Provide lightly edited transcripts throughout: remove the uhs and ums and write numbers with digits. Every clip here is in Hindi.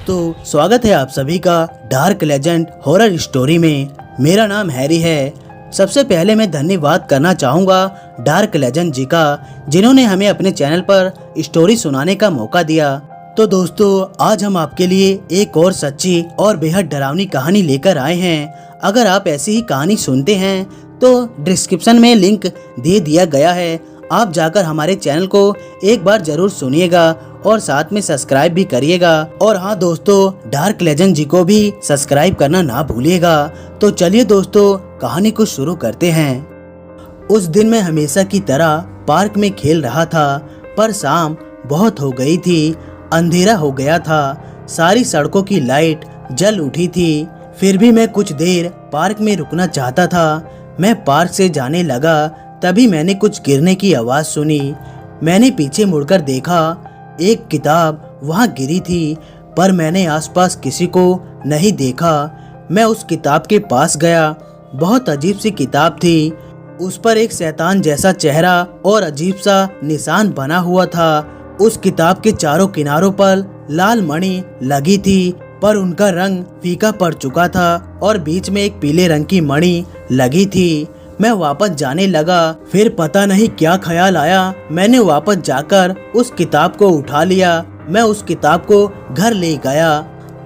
दोस्तों, स्वागत है आप सभी का डार्क लेजेंड हॉरर स्टोरी में। मेरा नाम हैरी है। सबसे पहले मैं धन्यवाद करना चाहूँगा डार्क लेजेंड जी का, जिन्होंने हमें अपने चैनल पर स्टोरी सुनाने का मौका दिया। तो दोस्तों, आज हम आपके लिए एक और सच्ची और बेहद डरावनी कहानी लेकर आए हैं। अगर आप ऐसी ही कहानी सुनते हैं तो डिस्क्रिप्शन में लिंक दे दिया गया है, आप जाकर हमारे चैनल को एक बार जरूर सुनिएगा और साथ में सब्सक्राइब भी करिएगा। और हाँ दोस्तों, डार्क लेजेंड जी को भी सब्सक्राइब करना ना भूलिएगा। तो चलिए दोस्तों, कहानी को शुरू करते हैं। उस दिन मैं हमेशा की तरह पार्क में खेल रहा था, पर शाम बहुत हो गई थी, अंधेरा हो गया था, सारी सड़कों की लाइट जल उठी थी। फिर भी मैं कुछ देर पार्क में रुकना चाहता था। मैं पार्क से जाने लगा, तभी मैंने कुछ गिरने की आवाज़ सुनी। मैंने पीछे मुड़कर देखा, एक किताब वहाँ गिरी थी, पर मैंने आसपास किसी को नहीं देखा। मैं उस किताब के पास गया। बहुत अजीब सी किताब थी। उस पर एक शैतान जैसा चेहरा और अजीब सा निशान बना हुआ था। उस किताब के चारों किनारों पर लाल मणि लगी थी, पर उनका रंग फीका पड़ चुका था और बीच में एक पीले रंग की मणि लगी थी। मैं वापस जाने लगा। फिर पता नहीं क्या ख्याल आया, मैंने वापस जाकर उस किताब को उठा लिया। मैं उस किताब को घर ले गया।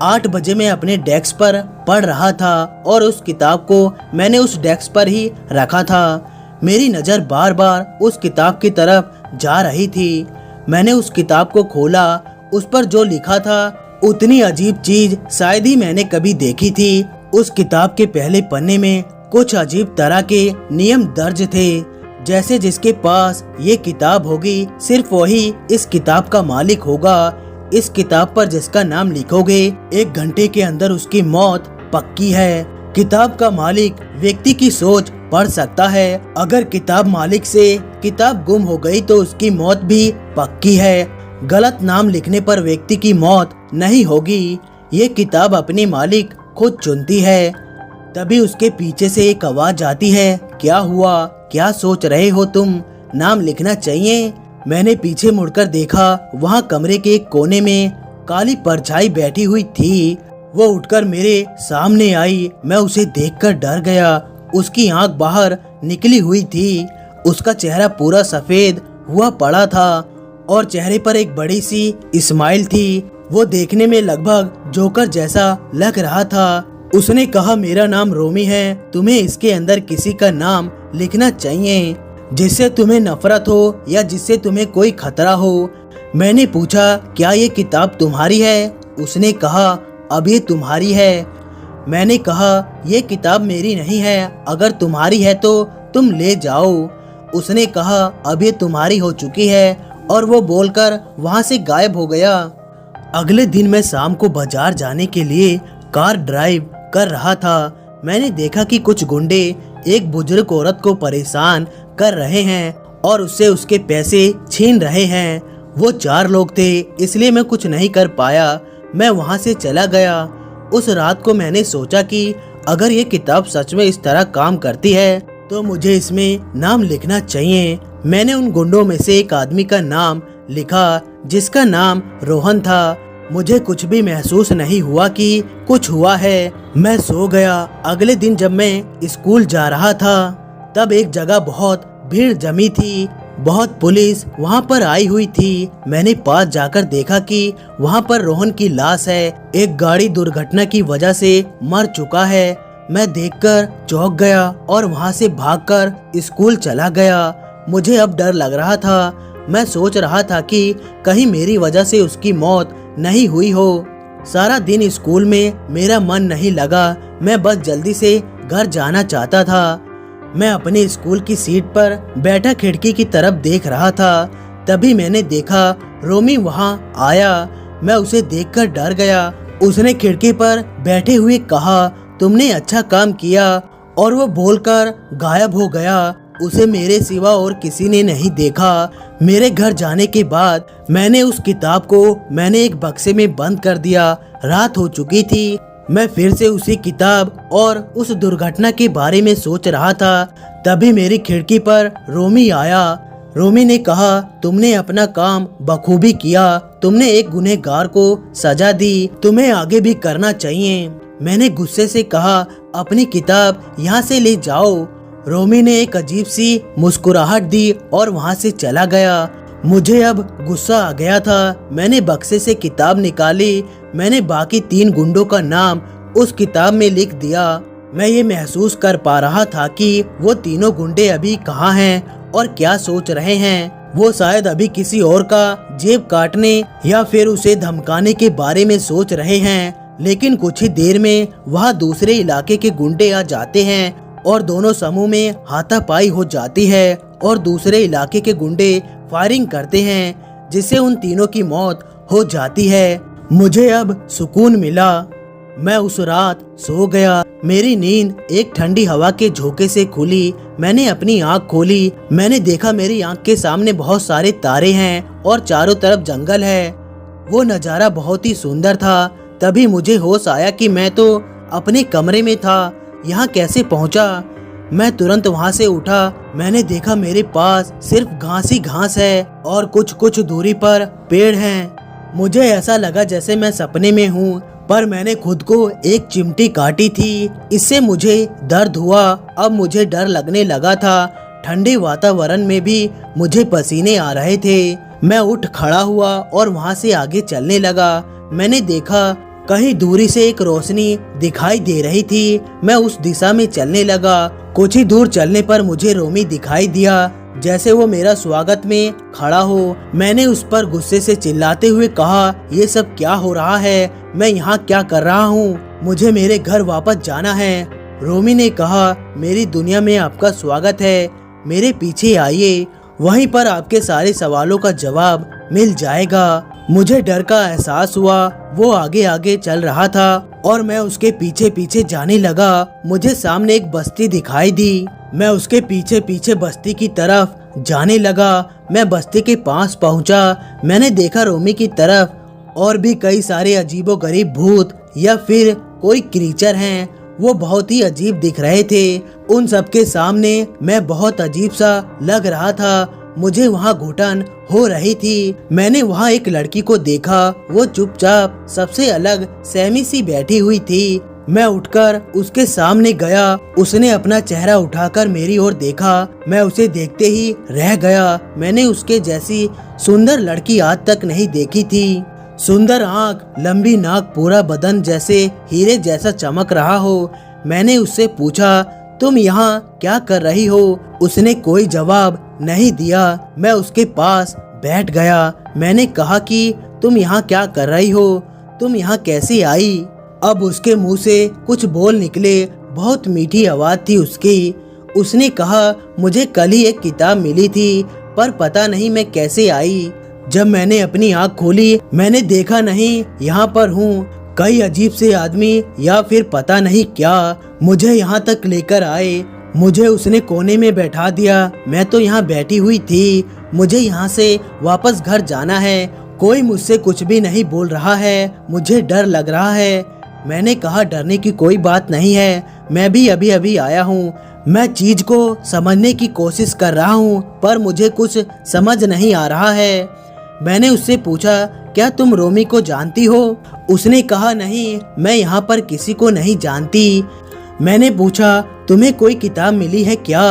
8 बजे मैं अपने डेस्क पर पढ़ रहा था और उस किताब को मैंने उस डेस्क पर ही रखा था। मेरी नज़र बार बार उस किताब की तरफ जा रही थी। मैंने उस किताब को खोला। उस पर जो लिखा था, उतनी अजीब चीज शायद ही मैंने कभी देखी थी। उस किताब के पहले पन्ने में कुछ अजीब तरह के नियम दर्ज थे, जैसे जिसके पास ये किताब होगी सिर्फ वही इस किताब का मालिक होगा। इस किताब पर जिसका नाम लिखोगे 1 घंटे के अंदर उसकी मौत पक्की है। किताब का मालिक व्यक्ति की सोच पढ़ सकता है। अगर किताब मालिक से किताब गुम हो गई तो उसकी मौत भी पक्की है। गलत नाम लिखने पर व्यक्ति की मौत नहीं होगी। ये किताब अपनी मालिक खुद चुनती है। तभी उसके पीछे से एक आवाज आती है, क्या हुआ, क्या सोच रहे हो तुम, नाम लिखना चाहिए। मैंने पीछे मुड़कर देखा, वहाँ कमरे के एक कोने में काली परछाई बैठी हुई थी। वो उठकर मेरे सामने आई। मैं उसे देखकर डर गया। उसकी आंख बाहर निकली हुई थी। उसका चेहरा पूरा सफेद हुआ पड़ा था और चेहरे पर एक बड़ी सी स्माइल थी। वो देखने में लगभग जोकर जैसा लग रहा था। उसने कहा, मेरा नाम रोमी है, तुम्हें इसके अंदर किसी का नाम लिखना चाहिए जिससे तुम्हें नफरत हो या जिससे तुम्हें कोई खतरा हो। मैंने पूछा, क्या ये किताब तुम्हारी है? उसने कहा, अब ये तुम्हारी है। मैंने कहा, ये किताब मेरी नहीं है, अगर तुम्हारी है तो तुम ले जाओ। उसने कहा, अब ये तुम्हारी हो चुकी है, और वो बोलकर वहाँ से गायब हो गया। अगले दिन मैं शाम को बाजार जाने के लिए कार ड्राइव कर रहा था। मैंने देखा कि कुछ गुंडे एक बुजुर्ग औरत को परेशान कर रहे हैं और उससे उसके पैसे छीन रहे हैं। वो 4 लोग थे, इसलिए मैं कुछ नहीं कर पाया। मैं वहां से चला गया। उस रात को मैंने सोचा कि अगर ये किताब सच में इस तरह काम करती है तो मुझे इसमें नाम लिखना चाहिए। मैंने उन गुंडों में से एक आदमी का नाम लिखा, जिसका नाम रोहन था। मुझे कुछ भी महसूस नहीं हुआ कि कुछ हुआ है। मैं सो गया। अगले दिन जब मैं स्कूल जा रहा था, तब एक जगह बहुत भीड़ जमी थी। बहुत पुलिस वहां पर आई हुई थी। मैंने पास जाकर देखा कि वहां पर रोहन की लाश है। एक गाड़ी दुर्घटना की वजह से मर चुका है। मैं देखकर चौंक गया और वहां से भागकर स्कूल चला गया। मुझे अब डर लग रहा था। मैं सोच रहा था कि कहीं मेरी वजह से उसकी मौत नहीं हुई हो। सारा दिन स्कूल में मेरा मन नहीं लगा। मैं बस जल्दी से घर जाना चाहता था। मैं अपने स्कूल की सीट पर बैठा खिड़की की तरफ देख रहा था। तभी मैंने देखा रोमी वहां आया। मैं उसे देखकर डर गया। उसने खिड़की पर बैठे हुए कहा, तुमने अच्छा काम किया, और वो बोलकर गायब हो गया। उसे मेरे सिवा और किसी ने नहीं देखा। मेरे घर जाने के बाद मैंने उस किताब को एक बक्से में बंद कर दिया। रात हो चुकी थी। मैं फिर से उसी किताब और उस दुर्घटना के बारे में सोच रहा था। तभी मेरी खिड़की पर रोमी आया। रोमी ने कहा, तुमने अपना काम बखूबी किया, तुमने एक गुनहगार को सजा दी, तुम्हें आगे भी करना चाहिए। मैंने गुस्से से कहा, अपनी किताब यहाँ से ले जाओ। रोमी ने एक अजीब सी मुस्कुराहट दी और वहाँ से चला गया। मुझे अब गुस्सा आ गया था। मैंने बक्से से किताब निकाली। मैंने बाकी 3 गुंडों का नाम उस किताब में लिख दिया। मैं ये महसूस कर पा रहा था कि वो तीनों गुंडे अभी कहाँ हैं और क्या सोच रहे हैं। वो शायद अभी किसी और का जेब काटने या फिर उसे धमकाने के बारे में सोच रहे हैं। लेकिन कुछ ही देर में वहाँ दूसरे इलाके के गुंडे आ जाते हैं और दोनों समूह में हाथापाई हो जाती है और दूसरे इलाके के गुंडे फायरिंग करते हैं, जिससे उन तीनों की मौत हो जाती है। मुझे अब सुकून मिला। मैं उस रात सो गया। मेरी नींद एक ठंडी हवा के झोंके से खुली। मैंने अपनी आंख खोली। मैंने देखा मेरी आंख के सामने बहुत सारे तारे हैं और चारों तरफ जंगल है। वो नज़ारा बहुत ही सुंदर था। तभी मुझे होश आया कि मैं तो अपने कमरे में था। यहाँ कैसे पहुँचा? मैं तुरंत वहाँ से उठा। मैंने देखा मेरे पास सिर्फ घास ही घास है और कुछ दूरी पर पेड़ हैं। मुझे ऐसा लगा जैसे मैं सपने में हूँ, पर मैंने खुद को एक चिमटी काटी थी। इससे मुझे दर्द हुआ। अब मुझे डर लगने लगा था। ठंडे वातावरण में भी मुझे पसीने आ रहे थे। मैं उठ खड़ा हुआ और वहाँ से आगे चलने लगा। मैंने देखा कहीं दूरी से एक रोशनी दिखाई दे रही थी। मैं उस दिशा में चलने लगा। कुछ ही दूर चलने पर मुझे रोमी दिखाई दिया, जैसे वो मेरा स्वागत में खड़ा हो। मैंने उस पर गुस्से से चिल्लाते हुए कहा, ये सब क्या हो रहा है? मैं यहाँ क्या कर रहा हूँ? मुझे मेरे घर वापस जाना है। रोमी ने कहा, मेरी दुनिया में आपका स्वागत है, मेरे पीछे आइए, वहीं पर आपके सारे सवालों का जवाब मिल जाएगा। मुझे डर का एहसास हुआ। वो आगे आगे चल रहा था और मैं उसके पीछे पीछे जाने लगा। मुझे सामने एक बस्ती दिखाई दी। मैं उसके पीछे पीछे बस्ती की तरफ जाने लगा। मैं बस्ती के पास पहुंचा। मैंने देखा रोमी की तरफ और भी कई सारे अजीबोगरीब भूत या फिर कोई क्रीचर हैं। वो बहुत ही अजीब दिख रहे थे। उन सबके सामने मैं बहुत अजीब सा लग रहा था। मुझे वहाँ घुटन हो रही थी। मैंने वहाँ एक लड़की को देखा। वो चुपचाप सबसे अलग सहमी सी बैठी हुई थी। मैं उठकर उसके सामने गया। उसने अपना चेहरा उठाकर मेरी ओर देखा। मैं उसे देखते ही रह गया। मैंने उसके जैसी सुंदर लड़की आज तक नहीं देखी थी। सुंदर आँख, लंबी नाक, पूरा बदन जैसे हीरे जैसा चमक रहा हो। मैंने उससे पूछा, तुम यहाँ क्या कर रही हो? उसने कोई जवाब नहीं दिया। मैं उसके पास बैठ गया। मैंने कहा कि तुम यहाँ क्या कर रही हो? तुम यहाँ कैसे आई? अब उसके मुंह से कुछ बोल निकले। बहुत मीठी आवाज़ थी उसकी। उसने कहा, मुझे कल ही एक किताब मिली थी, पर पता नहीं मैं कैसे आई। जब मैंने अपनी आँख खोली, मैंने देखा नहीं यहाँ पर हूँ। कई अजीब से आदमी या फिर पता नहीं क्या मुझे यहाँ तक लेकर आए। मुझे उसने कोने में बैठा दिया। मैं तो यहाँ बैठी हुई थी। मुझे यहाँ से वापस घर जाना है। कोई मुझसे कुछ भी नहीं बोल रहा है। मुझे डर लग रहा है। मैंने कहा, डरने की कोई बात नहीं है, मैं भी अभी अभी आया हूँ। मैं चीज को समझने की कोशिश कर रहा हूँ, पर मुझे कुछ समझ नहीं आ रहा है। मैंने उससे पूछा, क्या तुम रोमी को जानती हो? उसने कहा, नहीं, मैं यहाँ पर किसी को नहीं जानती। मैंने पूछा, तुम्हें कोई किताब मिली है क्या?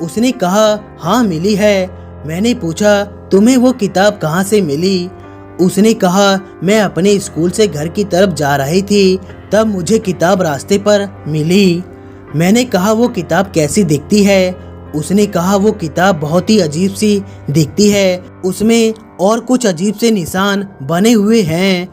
उसने कहा, हाँ मिली है। मैंने पूछा, तुम्हें वो किताब कहाँ से मिली? उसने कहा, मैं अपने स्कूल से घर की तरफ जा रही थी, तब मुझे किताब रास्ते पर मिली। मैंने कहा, वो किताब कैसी दिखती है? उसने कहा, वो किताब बहुत ही अजीब सी दिखती है, उसमें और कुछ अजीब से निशान बने हुए हैं।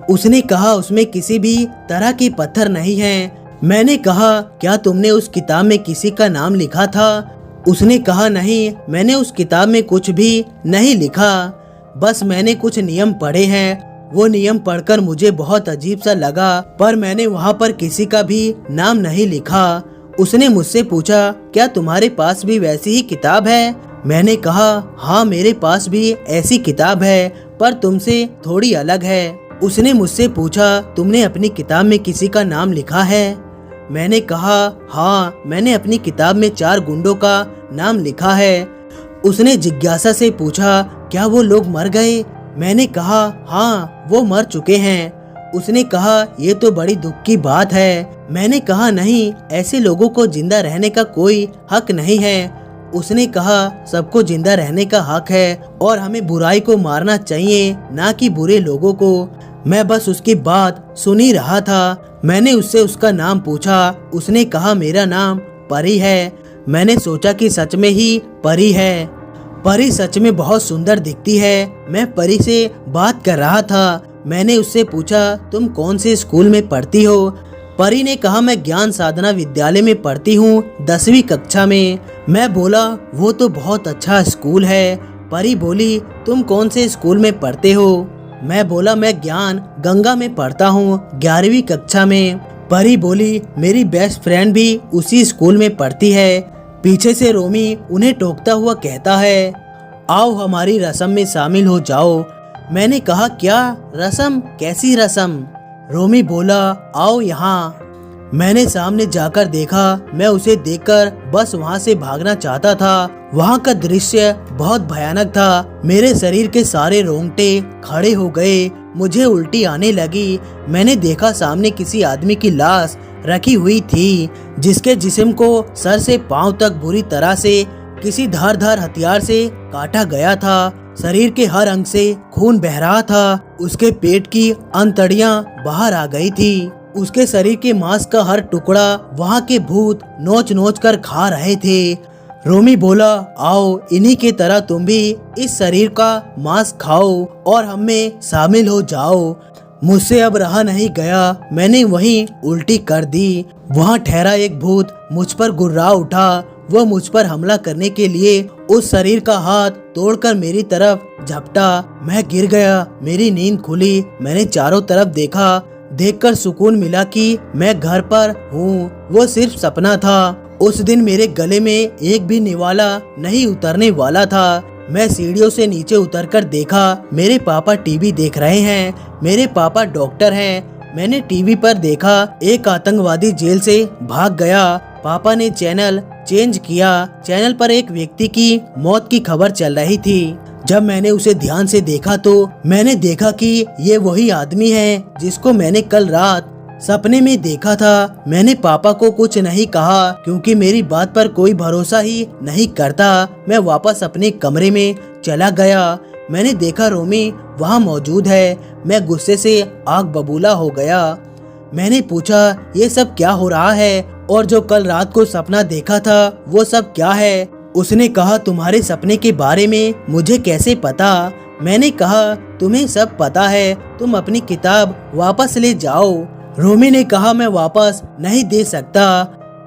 उसने कहा, उसमें किसी भी तरह के पत्थर नहीं हैं। मैंने कहा, क्या तुमने उस किताब में किसी का नाम लिखा था? उसने कहा, नहीं, मैंने उस किताब में कुछ भी नहीं लिखा, बस मैंने कुछ नियम पढ़े हैं। वो नियम पढ़कर मुझे बहुत अजीब सा लगा, पर मैंने वहाँ पर किसी का भी नाम नहीं लिखा। उसने मुझसे पूछा, क्या तुम्हारे पास भी वैसी ही किताब है? मैंने कहा, हाँ, मेरे पास भी ऐसी किताब है, पर तुमसे थोड़ी अलग है। उसने मुझसे पूछा, तुमने अपनी किताब में किसी का नाम लिखा है? मैंने कहा, हाँ, मैंने अपनी किताब में 4 गुंडों का नाम लिखा है। उसने जिज्ञासा से पूछा, क्या वो लोग मर गए? मैंने कहा, हाँ, वो मर चुके हैं। उसने कहा, ये तो बड़ी दुख की बात है। मैंने कहा, नहीं, ऐसे लोगों को जिंदा रहने का कोई हक नहीं है। उसने कहा, सबको जिंदा रहने का हक है और हमें बुराई को मारना चाहिए, ना कि बुरे लोगों को। मैं बस उसकी बात सुन ही रहा था। मैंने उससे उसका नाम पूछा। उसने कहा, मेरा नाम परी है। मैंने सोचा कि सच में ही परी है। परी सच में बहुत सुंदर दिखती है। मैं परी से बात कर रहा था। मैंने उससे पूछा, तुम कौन से स्कूल में पढ़ती हो? परी ने कहा, मैं ज्ञान साधना विद्यालय में पढ़ती हूँ, 10वीं कक्षा में। मैं बोला, वो तो बहुत अच्छा स्कूल है। परी बोली, तुम कौन से स्कूल में पढ़ते हो? मैं बोला, मैं ज्ञान गंगा में पढ़ता हूँ, 11वीं कक्षा में। परी बोली, मेरी बेस्ट फ्रेंड भी उसी स्कूल में पढ़ती है। पीछे से रोमी उन्हें टोकता हुआ कहता है, आओ हमारी रस्म में शामिल हो जाओ। मैंने कहा, क्या रस्म? कैसी रस्म? रोमी बोला, आओ यहाँ। मैंने सामने जाकर देखा। मैं उसे देखकर बस वहाँ से भागना चाहता था। वहाँ का दृश्य बहुत भयानक था। मेरे शरीर के सारे रोंगटे खड़े हो गए। मुझे उल्टी आने लगी। मैंने देखा सामने किसी आदमी की लाश रखी हुई थी, जिसके जिस्म को सर से पांव तक बुरी तरह से किसी धारदार हथियार से काटा गया था। शरीर के हर अंग से खून बह रहा था। उसके पेट की अंतड़ियां बाहर आ गई थी। उसके शरीर के मांस का हर टुकड़ा वहाँ के भूत नोच नोच कर खा रहे थे। रोमी बोला, आओ, इन्हीं की तरह तुम भी इस शरीर का मांस खाओ और हम में शामिल हो जाओ। मुझसे अब रहा नहीं गया। मैंने वहीं उल्टी कर दी। वहाँ ठहरा एक भूत मुझ पर गुर्रा उठा। वह मुझ पर हमला करने के लिए उस शरीर का हाथ तोड़कर मेरी तरफ झपटा। मैं गिर गया। मेरी नींद खुली। मैंने चारों तरफ देखा। देखकर सुकून मिला कि मैं घर पर हूँ। वो सिर्फ सपना था। उस दिन मेरे गले में एक भी निवाला नहीं उतरने वाला था। मैं सीढ़ियों से नीचे उतरकर देखा। मेरे पापा टीवी देख रहे हैं। मेरे पापा डॉक्टर हैं। मैंने टीवी पर देखा एक आतंकवादी जेल से भाग गया। पापा ने चैनल चेंज किया। चैनल पर एक व्यक्ति की मौत की खबर चल रही थी। जब मैंने उसे ध्यान से देखा तो मैंने देखा कि ये वही आदमी है जिसको मैंने कल रात सपने में देखा था। मैंने पापा को कुछ नहीं कहा क्योंकि मेरी बात पर कोई भरोसा ही नहीं करता। मैं वापस अपने कमरे में चला गया। मैंने देखा रोमी वहाँ मौजूद है। मैं गुस्से से आग बबूला हो गया। मैंने पूछा, ये सब क्या हो रहा है और जो कल रात को सपना देखा था वो सब क्या है? उसने कहा, तुम्हारे सपने के बारे में मुझे कैसे पता? मैंने कहा, तुम्हें सब पता है, तुम अपनी किताब वापस ले जाओ। रोमी ने कहा, मैं वापस नहीं दे सकता।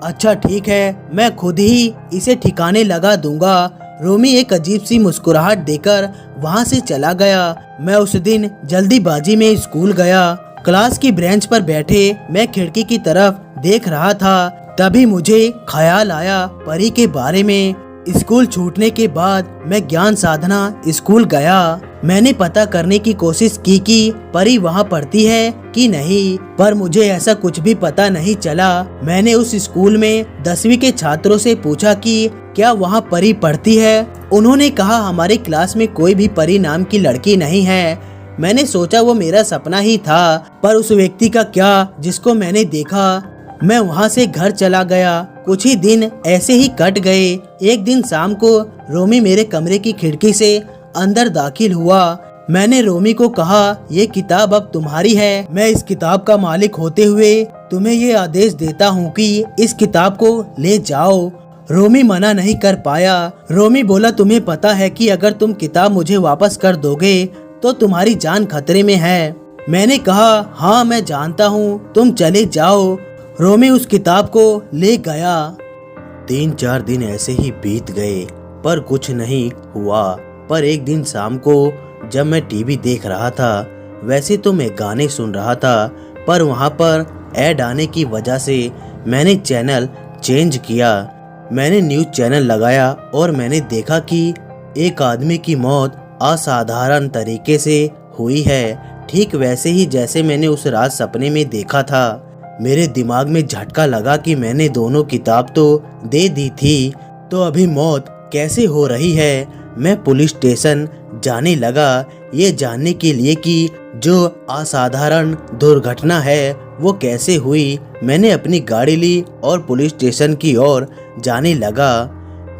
अच्छा ठीक है, मैं खुद ही इसे ठिकाने लगा दूंगा। रोमी एक अजीब सी मुस्कुराहट देकर वहाँ से चला गया। मैं उस दिन जल्दीबाजी में स्कूल गया। क्लास की बेंच पर बैठे मैं खिड़की की तरफ देख रहा था। तभी मुझे ख्याल आया परी के बारे में। स्कूल छूटने के बाद मैं ज्ञान साधना स्कूल गया। मैंने पता करने की कोशिश की कि परी वहाँ पढ़ती है कि नहीं, पर मुझे ऐसा कुछ भी पता नहीं चला। मैंने उस स्कूल में 10वीं के छात्रों से पूछा कि क्या वहाँ परी पढ़ती है। उन्होंने कहा, हमारे क्लास में कोई भी परी नाम की लड़की नहीं है। मैंने सोचा वो मेरा सपना ही था, पर उस व्यक्ति का क्या जिसको मैंने देखा। मैं वहाँ से घर चला गया। कुछ ही दिन ऐसे ही कट गए। एक दिन शाम को रोमी मेरे कमरे की खिड़की से अंदर दाखिल हुआ। मैंने रोमी को कहा, ये किताब अब तुम्हारी है। मैं इस किताब का मालिक होते हुए तुम्हें ये आदेश देता हूँ कि इस किताब को ले जाओ। रोमी मना नहीं कर पाया। रोमी बोला, तुम्हें पता है कि अगर तुम किताब मुझे वापस कर दोगे तो तुम्हारी जान खतरे में है। मैंने कहा, हाँ मैं जानता हूँ, तुम चले जाओ। रोमी उस किताब को ले गया। 3-4 दिन ऐसे ही बीत गए पर कुछ नहीं हुआ। पर एक दिन शाम को जब मैं टीवी देख रहा था, वैसे तो मैं गाने सुन रहा था, पर वहाँ पर ऐड आने की वजह से मैंने चैनल चेंज किया। मैंने न्यूज़ चैनल लगाया और मैंने देखा कि एक आदमी की मौत असाधारण तरीके से हुई है, ठीक वैसे ही जैसे मैंने उस रात सपने में देखा था। मेरे दिमाग में झटका लगा कि मैंने दोनों किताब तो दे दी थी, तो अभी मौत कैसे हो रही है। मैं पुलिस स्टेशन जाने लगा ये जानने के लिए कि जो असाधारण दुर्घटना है वो कैसे हुई। मैंने अपनी गाड़ी ली और पुलिस स्टेशन की ओर जाने लगा।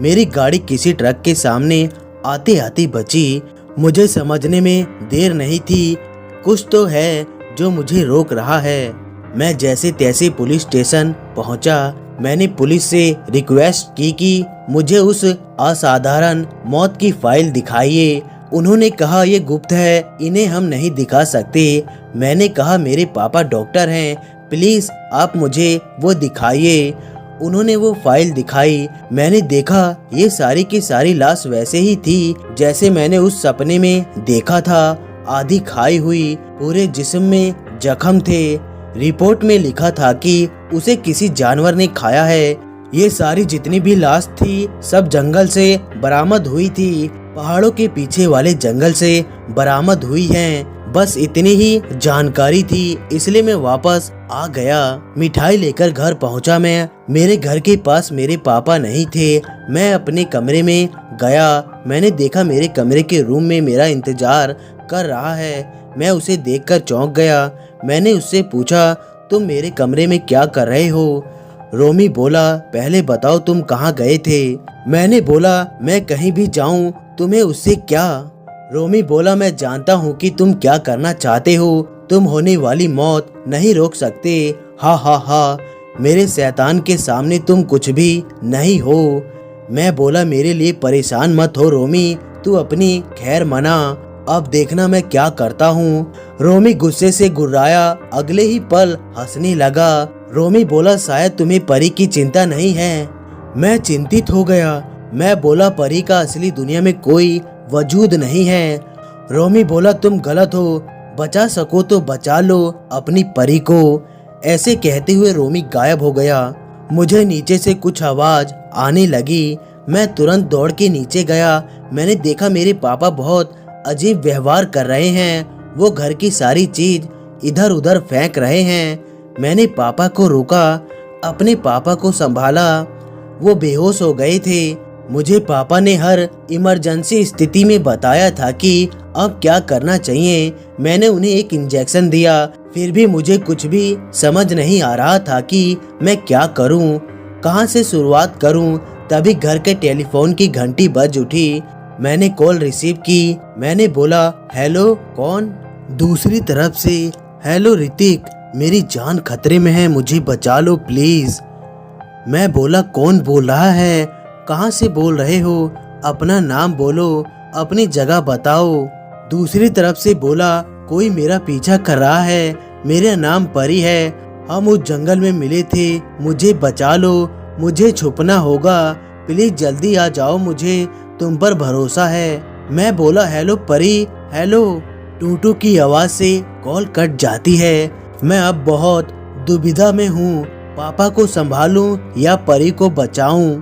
मेरी गाड़ी किसी ट्रक के सामने आते आते बची। मुझे समझने में देर नहीं थी, कुछ तो है जो मुझे रोक रहा है। मैं जैसे तैसे पुलिस स्टेशन पहुंचा। मैंने पुलिस से रिक्वेस्ट की कि मुझे उस असाधारण मौत की फाइल दिखाइए। उन्होंने कहा ये गुप्त है, इन्हें हम नहीं दिखा सकते। मैंने कहा मेरे पापा डॉक्टर हैं, प्लीज आप मुझे वो दिखाइए। उन्होंने वो फाइल दिखाई। मैंने देखा ये सारी की सारी लाश वैसे ही थी जैसे मैंने उस सपने में देखा था, आधी खाई हुई, पूरे जिस्म में जख्म थे। रिपोर्ट में लिखा था कि उसे किसी जानवर ने खाया है। ये सारी जितनी भी लाश थी सब जंगल से बरामद हुई थी, पहाड़ों के पीछे वाले जंगल से बरामद हुई हैं। बस इतनी ही जानकारी थी, इसलिए मैं वापस आ गया। मिठाई लेकर घर पहुंचा मैं। मेरे घर के पास मेरे पापा नहीं थे। मैं अपने कमरे में गया। मैंने देखा मेरे कमरे के रूम में मेरा इंतजार कर रहा है। मैं उसे देखकर चौंक गया। मैंने उससे पूछा तुम मेरे कमरे में क्या कर रहे हो। रोमी बोला पहले बताओ तुम कहाँ गए थे। मैंने बोला मैं कहीं भी जाऊं तुम्हें उससे क्या। रोमी बोला मैं जानता हूँ कि तुम क्या करना चाहते हो, तुम होने वाली मौत नहीं रोक सकते। हा हा हा, मेरे शैतान के सामने तुम कुछ भी नहीं हो। मैं बोला मेरे लिए परेशान मत हो रोमी, तू अपनी खैर मना, अब देखना मैं क्या करता हूँ। रोमी गुस्से से गुर्राया, अगले ही पल हंसने लगा। रोमी बोला शायद तुम्हें परी की चिंता नहीं है। मैं चिंतित हो गया। मैं बोला परी का असली दुनिया में कोई वजूद नहीं है। रोमी बोला तुम गलत हो, बचा सको तो बचा लो अपनी परी को। ऐसे कहते हुए रोमी गायब हो गया। मुझे नीचे से कुछ आवाज आने लगी। मैं तुरंत दौड़ के नीचे गया। मैंने देखा मेरे पापा बहुत अजीब व्यवहार कर रहे हैं। वो घर की सारी चीज इधर उधर फेंक रहे हैं। मैंने पापा को रोका, अपने पापा को संभाला। वो बेहोश हो गए थे। मुझे पापा ने हर इमरजेंसी स्थिति में बताया था कि अब क्या करना चाहिए। मैंने उन्हें एक इंजेक्शन दिया, फिर भी मुझे कुछ भी समझ नहीं आ रहा था कि मैं क्या करूं, कहां से शुरुआत करूं। तभी घर के टेलीफोन की घंटी बज उठी। मैंने कॉल रिसीव की। मैंने बोला हेलो कौन। दूसरी तरफ से हेलो ऋतिक, मेरी जान खतरे में है, मुझे बचा लो प्लीज। मैं बोला कौन बोल रहा है, कहाँ से बोल रहे हो, अपना नाम बोलो, अपनी जगह बताओ। दूसरी तरफ से बोला कोई मेरा पीछा कर रहा है, मेरा नाम परी है, हम उस जंगल में मिले थे, मुझे बचा लो, मुझे छुपना होगा, प्लीज जल्दी आ जाओ, मुझे तुम पर भरोसा है। मैं बोला हेलो परी हेलो। टूटू की आवाज से कॉल कट जाती है। मैं अब बहुत दुविधा में हूँ, पापा को संभालूं या परी को बचाऊं।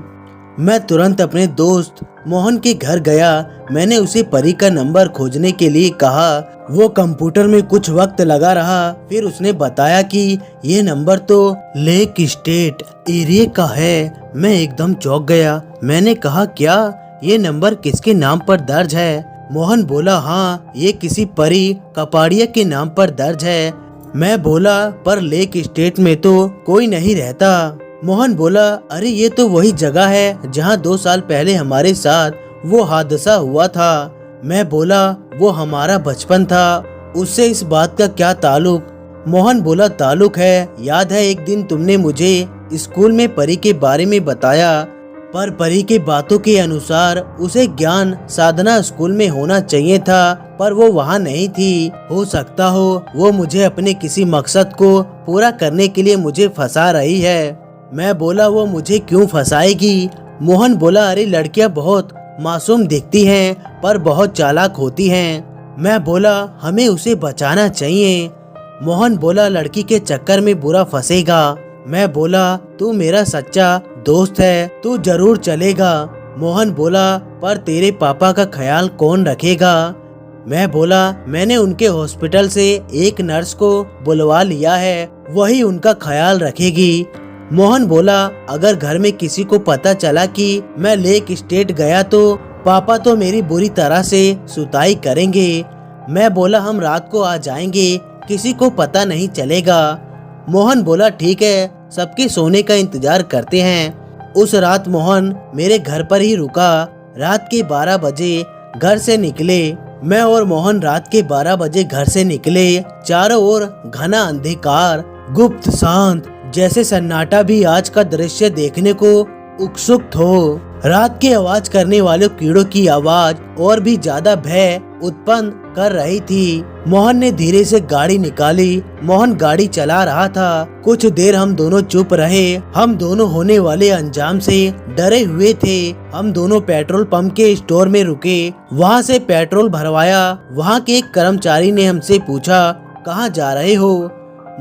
मैं तुरंत अपने दोस्त मोहन के घर गया। मैंने उसे परी का नंबर खोजने के लिए कहा। वो कंप्यूटर में कुछ वक्त लगा रहा, फिर उसने बताया कि ये नंबर तो लेक स्टेट एरिया का है। मैं एकदम चौंक गया। मैंने कहा क्या ये नंबर किसके नाम पर दर्ज है। मोहन बोला हाँ ये किसी परी कपाड़िया के नाम पर दर्ज है। मैं बोला पर लेक स्टेट में तो कोई नहीं रहता। मोहन बोला अरे ये तो वही जगह है जहाँ 2 साल पहले हमारे साथ वो हादसा हुआ था। मैं बोला वो हमारा बचपन था, उससे इस बात का क्या ताल्लुक। मोहन बोला ताल्लुक है, याद है एक दिन तुमने मुझे स्कूल में परी के बारे में बताया, पर परी के बातों के अनुसार उसे ज्ञान साधना स्कूल में होना चाहिए था, पर वो वहाँ नहीं थी। हो सकता हो वो मुझे अपने किसी मकसद को पूरा करने के लिए मुझे फंसा रही है। मैं बोला वो मुझे क्यों फंसाएगी। मोहन बोला अरे लड़कियां बहुत मासूम दिखती हैं पर बहुत चालाक होती हैं। मैं बोला हमें उसे बचाना चाहिए। मोहन बोला लड़की के चक्कर में बुरा फंसेगा। मैं बोला तू मेरा सच्चा दोस्त है, तू जरूर चलेगा। मोहन बोला पर तेरे पापा का ख्याल कौन रखेगा। मैं बोला मैंने उनके हॉस्पिटल से एक नर्स को बुलवा लिया है, वही उनका ख्याल रखेगी। मोहन बोला अगर घर में किसी को पता चला कि मैं लेक स्टेट गया तो पापा तो मेरी बुरी तरह से सुताई करेंगे। मैं बोला हम रात को आ जाएंगे, किसी को पता नहीं चलेगा। मोहन बोला ठीक है, सबके सोने का इंतजार करते हैं। उस रात मोहन मेरे घर पर ही रुका। रात के 12 बजे घर से निकले। मैं और मोहन रात के 12 बजे घर से निकले। चारों ओर घना अंधकार, गुप्त शांत, जैसे सन्नाटा भी आज का दृश्य देखने को उत्सुक हो। रात की आवाज करने वाले कीड़ों की आवाज और भी ज्यादा भय उत्पन्न कर रही थी। मोहन ने धीरे से गाड़ी निकाली। मोहन गाड़ी चला रहा था। कुछ देर हम दोनों चुप रहे। हम दोनों होने वाले अंजाम से डरे हुए थे। हम दोनों पेट्रोल पंप के स्टोर में रुके, वहाँ से पेट्रोल भरवाया। वहाँ के एक कर्मचारी ने हमसे पूछा कहाँ जा रहे हो?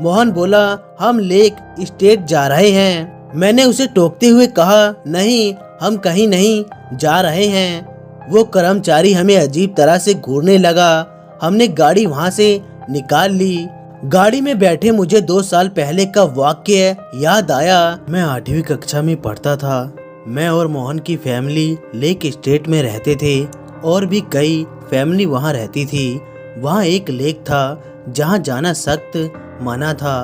मोहन बोला हम लेक स्टेट जा रहे हैं। मैंने उसे टोकते हुए कहा नहीं, हम कहीं नहीं जा रहे हैं। वो कर्मचारी हमें अजीब तरह से घूरने लगा। हमने गाड़ी वहाँ से निकाल ली। गाड़ी में बैठे मुझे 2 साल पहले का वाक्य याद आया। मैं 8वीं कक्षा में पढ़ता था। मैं और मोहन की फैमिली लेक स्टेट में रहते थे और भी कई फैमिली वहाँ रहती थी। वहाँ एक लेक था जहाँ जाना सख्त मना था।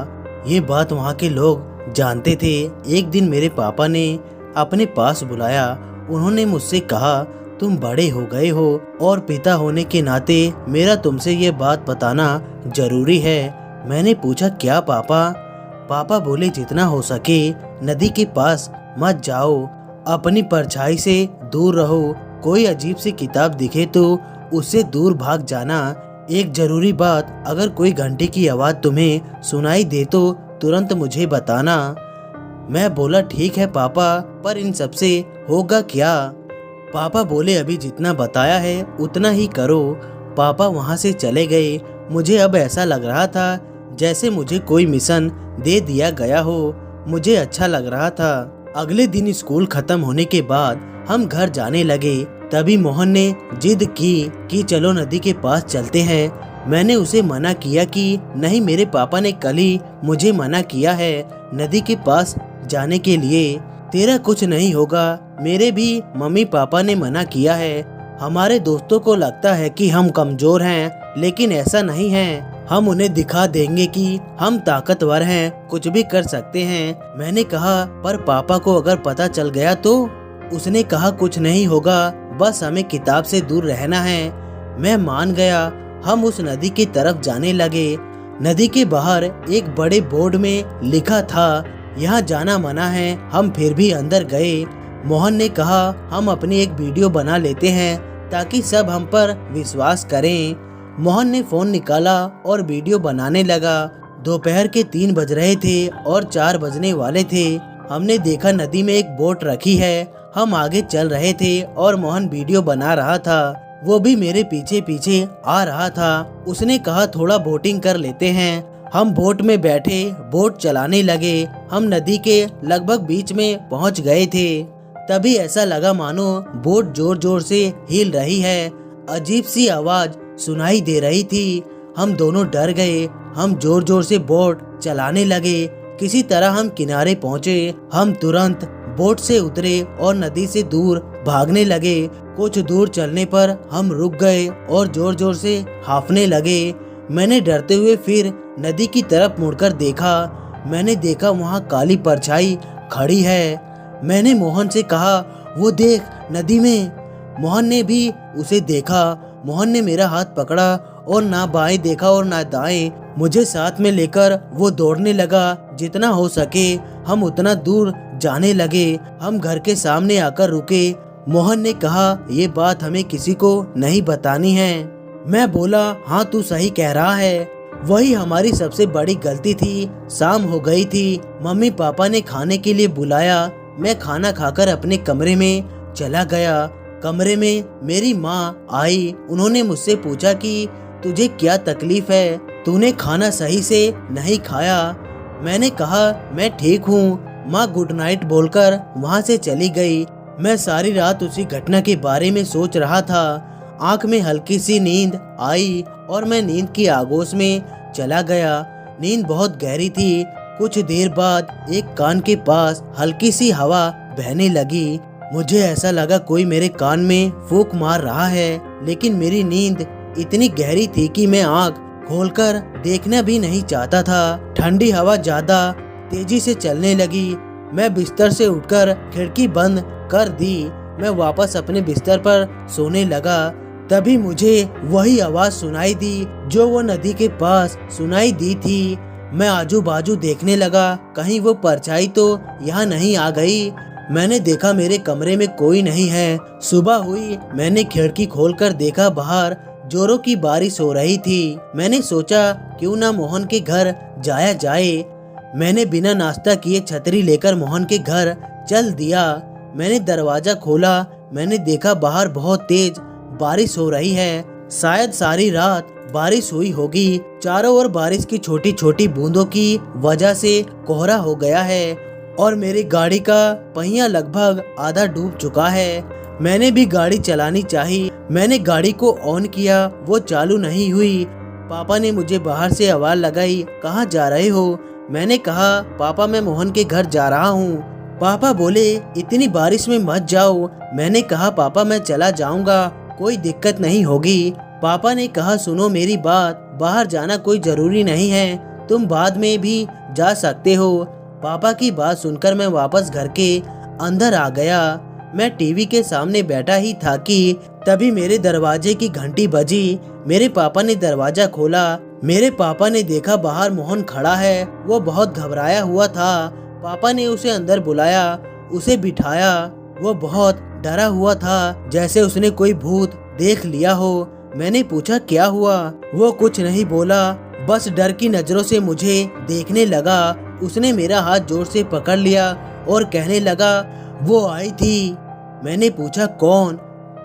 ये बात वहाँ के लोग जानते थे। एक दिन मेरे पापा ने अपने पास बुलाया। उन्होंने मुझसे कहा तुम बड़े हो गए हो और पिता होने के नाते मेरा तुमसे ये बात बताना जरूरी है। मैंने पूछा क्या पापा? पापा बोले जितना हो सके नदी के पास मत जाओ, अपनी परछाई से दूर रहो। कोई अजीब सी किताब दिखे तो उससे दूर भाग जाना। एक जरूरी बात, अगर कोई घंटे की आवाज तुम्हें सुनाई दे तो तुरंत मुझे बताना। मैं बोला ठीक है पापा, पर इन सब से होगा क्या? पापा बोले अभी जितना बताया है उतना ही करो। पापा वहाँ से चले गए। मुझे अब ऐसा लग रहा था जैसे मुझे कोई मिशन दे दिया गया हो। मुझे अच्छा लग रहा था। अगले दिन स्कूल खत्म होने के बाद हम घर जाने लगे। तभी मोहन ने जिद की कि चलो नदी के पास चलते हैं। मैंने उसे मना किया कि नहीं, मेरे पापा ने कल ही मुझे मना किया है नदी के पास जाने के लिए। तेरा कुछ नहीं होगा, मेरे भी मम्मी पापा ने मना किया है। हमारे दोस्तों को लगता है कि हम कमजोर हैं, लेकिन ऐसा नहीं है। हम उन्हें दिखा देंगे कि हम ताकतवर हैं, कुछ भी कर सकते हैं। मैंने कहा पर पापा को अगर पता चल गया तो? उसने कहा कुछ नहीं होगा, बस हमें किताब से दूर रहना है। मैं मान गया। हम उस नदी की तरफ जाने लगे। नदी के बाहर एक बड़े बोर्ड में लिखा था यहाँ जाना मना है। हम फिर भी अंदर गए। मोहन ने कहा हम अपनी एक वीडियो बना लेते हैं ताकि सब हम पर विश्वास करें। मोहन ने फोन निकाला और वीडियो बनाने लगा। दोपहर के 3 बज रहे थे और 4 बजने वाले थे। हमने देखा नदी में एक बोट रखी है। हम आगे चल रहे थे और मोहन वीडियो बना रहा था। वो भी मेरे पीछे पीछे आ रहा था। उसने कहा थोड़ा बोटिंग कर लेते हैं। हम बोट में बैठे बोट चलाने लगे। हम नदी के लगभग बीच में पहुंच गए थे। तभी ऐसा लगा मानो बोट जोर जोर से हिल रही है। अजीब सी आवाज सुनाई दे रही थी। हम दोनों डर गए। हम जोर जोर से बोट चलाने लगे। किसी तरह हम किनारे पहुंचे। हम तुरंत बोट से उतरे और नदी से दूर भागने लगे। कुछ दूर चलने पर हम रुक गए और जोर जोर से हांफने लगे। मैंने डरते हुए फिर नदी की तरफ मुड़कर देखा। मैंने देखा वहाँ काली परछाई खड़ी है। मैंने मोहन से कहा वो देख नदी में। मोहन ने भी उसे देखा। मोहन ने मेरा हाथ पकड़ा और ना बाएं देखा और ना दाएं। मुझे साथ में लेकर वो दौड़ने लगा। जितना हो सके हम उतना दूर जाने लगे। हम घर के सामने आकर रुके। मोहन ने कहा ये बात हमें किसी को नहीं बतानी है। मैं बोला हाँ तू सही कह रहा है, वही हमारी सबसे बड़ी गलती थी। शाम हो गई थी। मम्मी पापा ने खाने के लिए बुलाया। मैं खाना खाकर अपने कमरे में चला गया। कमरे में मेरी माँ आई। उन्होंने मुझसे पूछा कि तुझे क्या तकलीफ है, तूने खाना सही से नहीं खाया। मैंने कहा मैं ठीक हूँ। माँ गुड नाइट बोलकर वहाँ से चली गई। मैं सारी रात उसी घटना के बारे में सोच रहा था। आंख में हल्की सी नींद आई और मैं नींद की आगोश में चला गया। नींद बहुत गहरी थी। कुछ देर बाद एक कान के पास हल्की सी हवा बहने लगी। मुझे ऐसा लगा कोई मेरे कान में फूंक मार रहा है, लेकिन मेरी नींद इतनी गहरी थी कि मैं आंख खोलकर देखना भी नहीं चाहता था। ठंडी हवा ज्यादा तेजी से चलने लगी। मैं बिस्तर से उठकर खिड़की बंद कर दी। मैं वापस अपने बिस्तर पर सोने लगा। तभी मुझे वही आवाज सुनाई दी जो वो नदी के पास सुनाई दी थी। मैं आजू बाजू देखने लगा, कहीं वो परछाई तो यहाँ नहीं आ गई। मैंने देखा मेरे कमरे में कोई नहीं है। सुबह हुई, मैंने खिड़की खोलकर देखा बाहर जोरों की बारिश हो रही थी। मैंने सोचा क्यों ना मोहन के घर जाया जाए। मैंने बिना नाश्ता किए छतरी लेकर मोहन के घर चल दिया। मैंने दरवाजा खोला। मैंने देखा बाहर बहुत तेज बारिश हो रही है। शायद सारी रात बारिश हुई होगी। चारों ओर बारिश की छोटी छोटी बूंदों की वजह से कोहरा हो गया है और मेरी गाड़ी का पहिया लगभग आधा डूब चुका है। मैंने भी गाड़ी चलानी चाहिए। मैंने गाड़ी को ऑन किया, वो चालू नहीं हुई। पापा ने मुझे बाहर से आवाज लगाई, कहाँ जा रहे हो? मैंने कहा, पापा मैं मोहन के घर जा रहा हूँ। पापा बोले, इतनी बारिश में मत जाओ। मैंने कहा, पापा मैं चला जाऊंगा, कोई दिक्कत नहीं होगी। पापा ने कहा, सुनो मेरी बात, बाहर जाना कोई जरूरी नहीं है, तुम बाद में भी जा सकते हो। पापा की बात सुनकर मैं वापस घर के अंदर आ गया। मैं टीवी के सामने बैठा ही था कि तभी मेरे दरवाजे की घंटी बजी। मेरे पापा ने दरवाजा खोला। मेरे पापा ने देखा बाहर मोहन खड़ा है। वो बहुत घबराया हुआ था। पापा ने उसे अंदर बुलाया, उसे बिठाया। वो बहुत डरा हुआ था, जैसे उसने कोई भूत देख लिया हो। मैंने पूछा, क्या हुआ? वो कुछ नहीं बोला, बस डर की नजरों से मुझे देखने लगा। उसने मेरा हाथ जोर से पकड़ लिया और कहने लगा, वो आई थी। मैंने पूछा, कौन?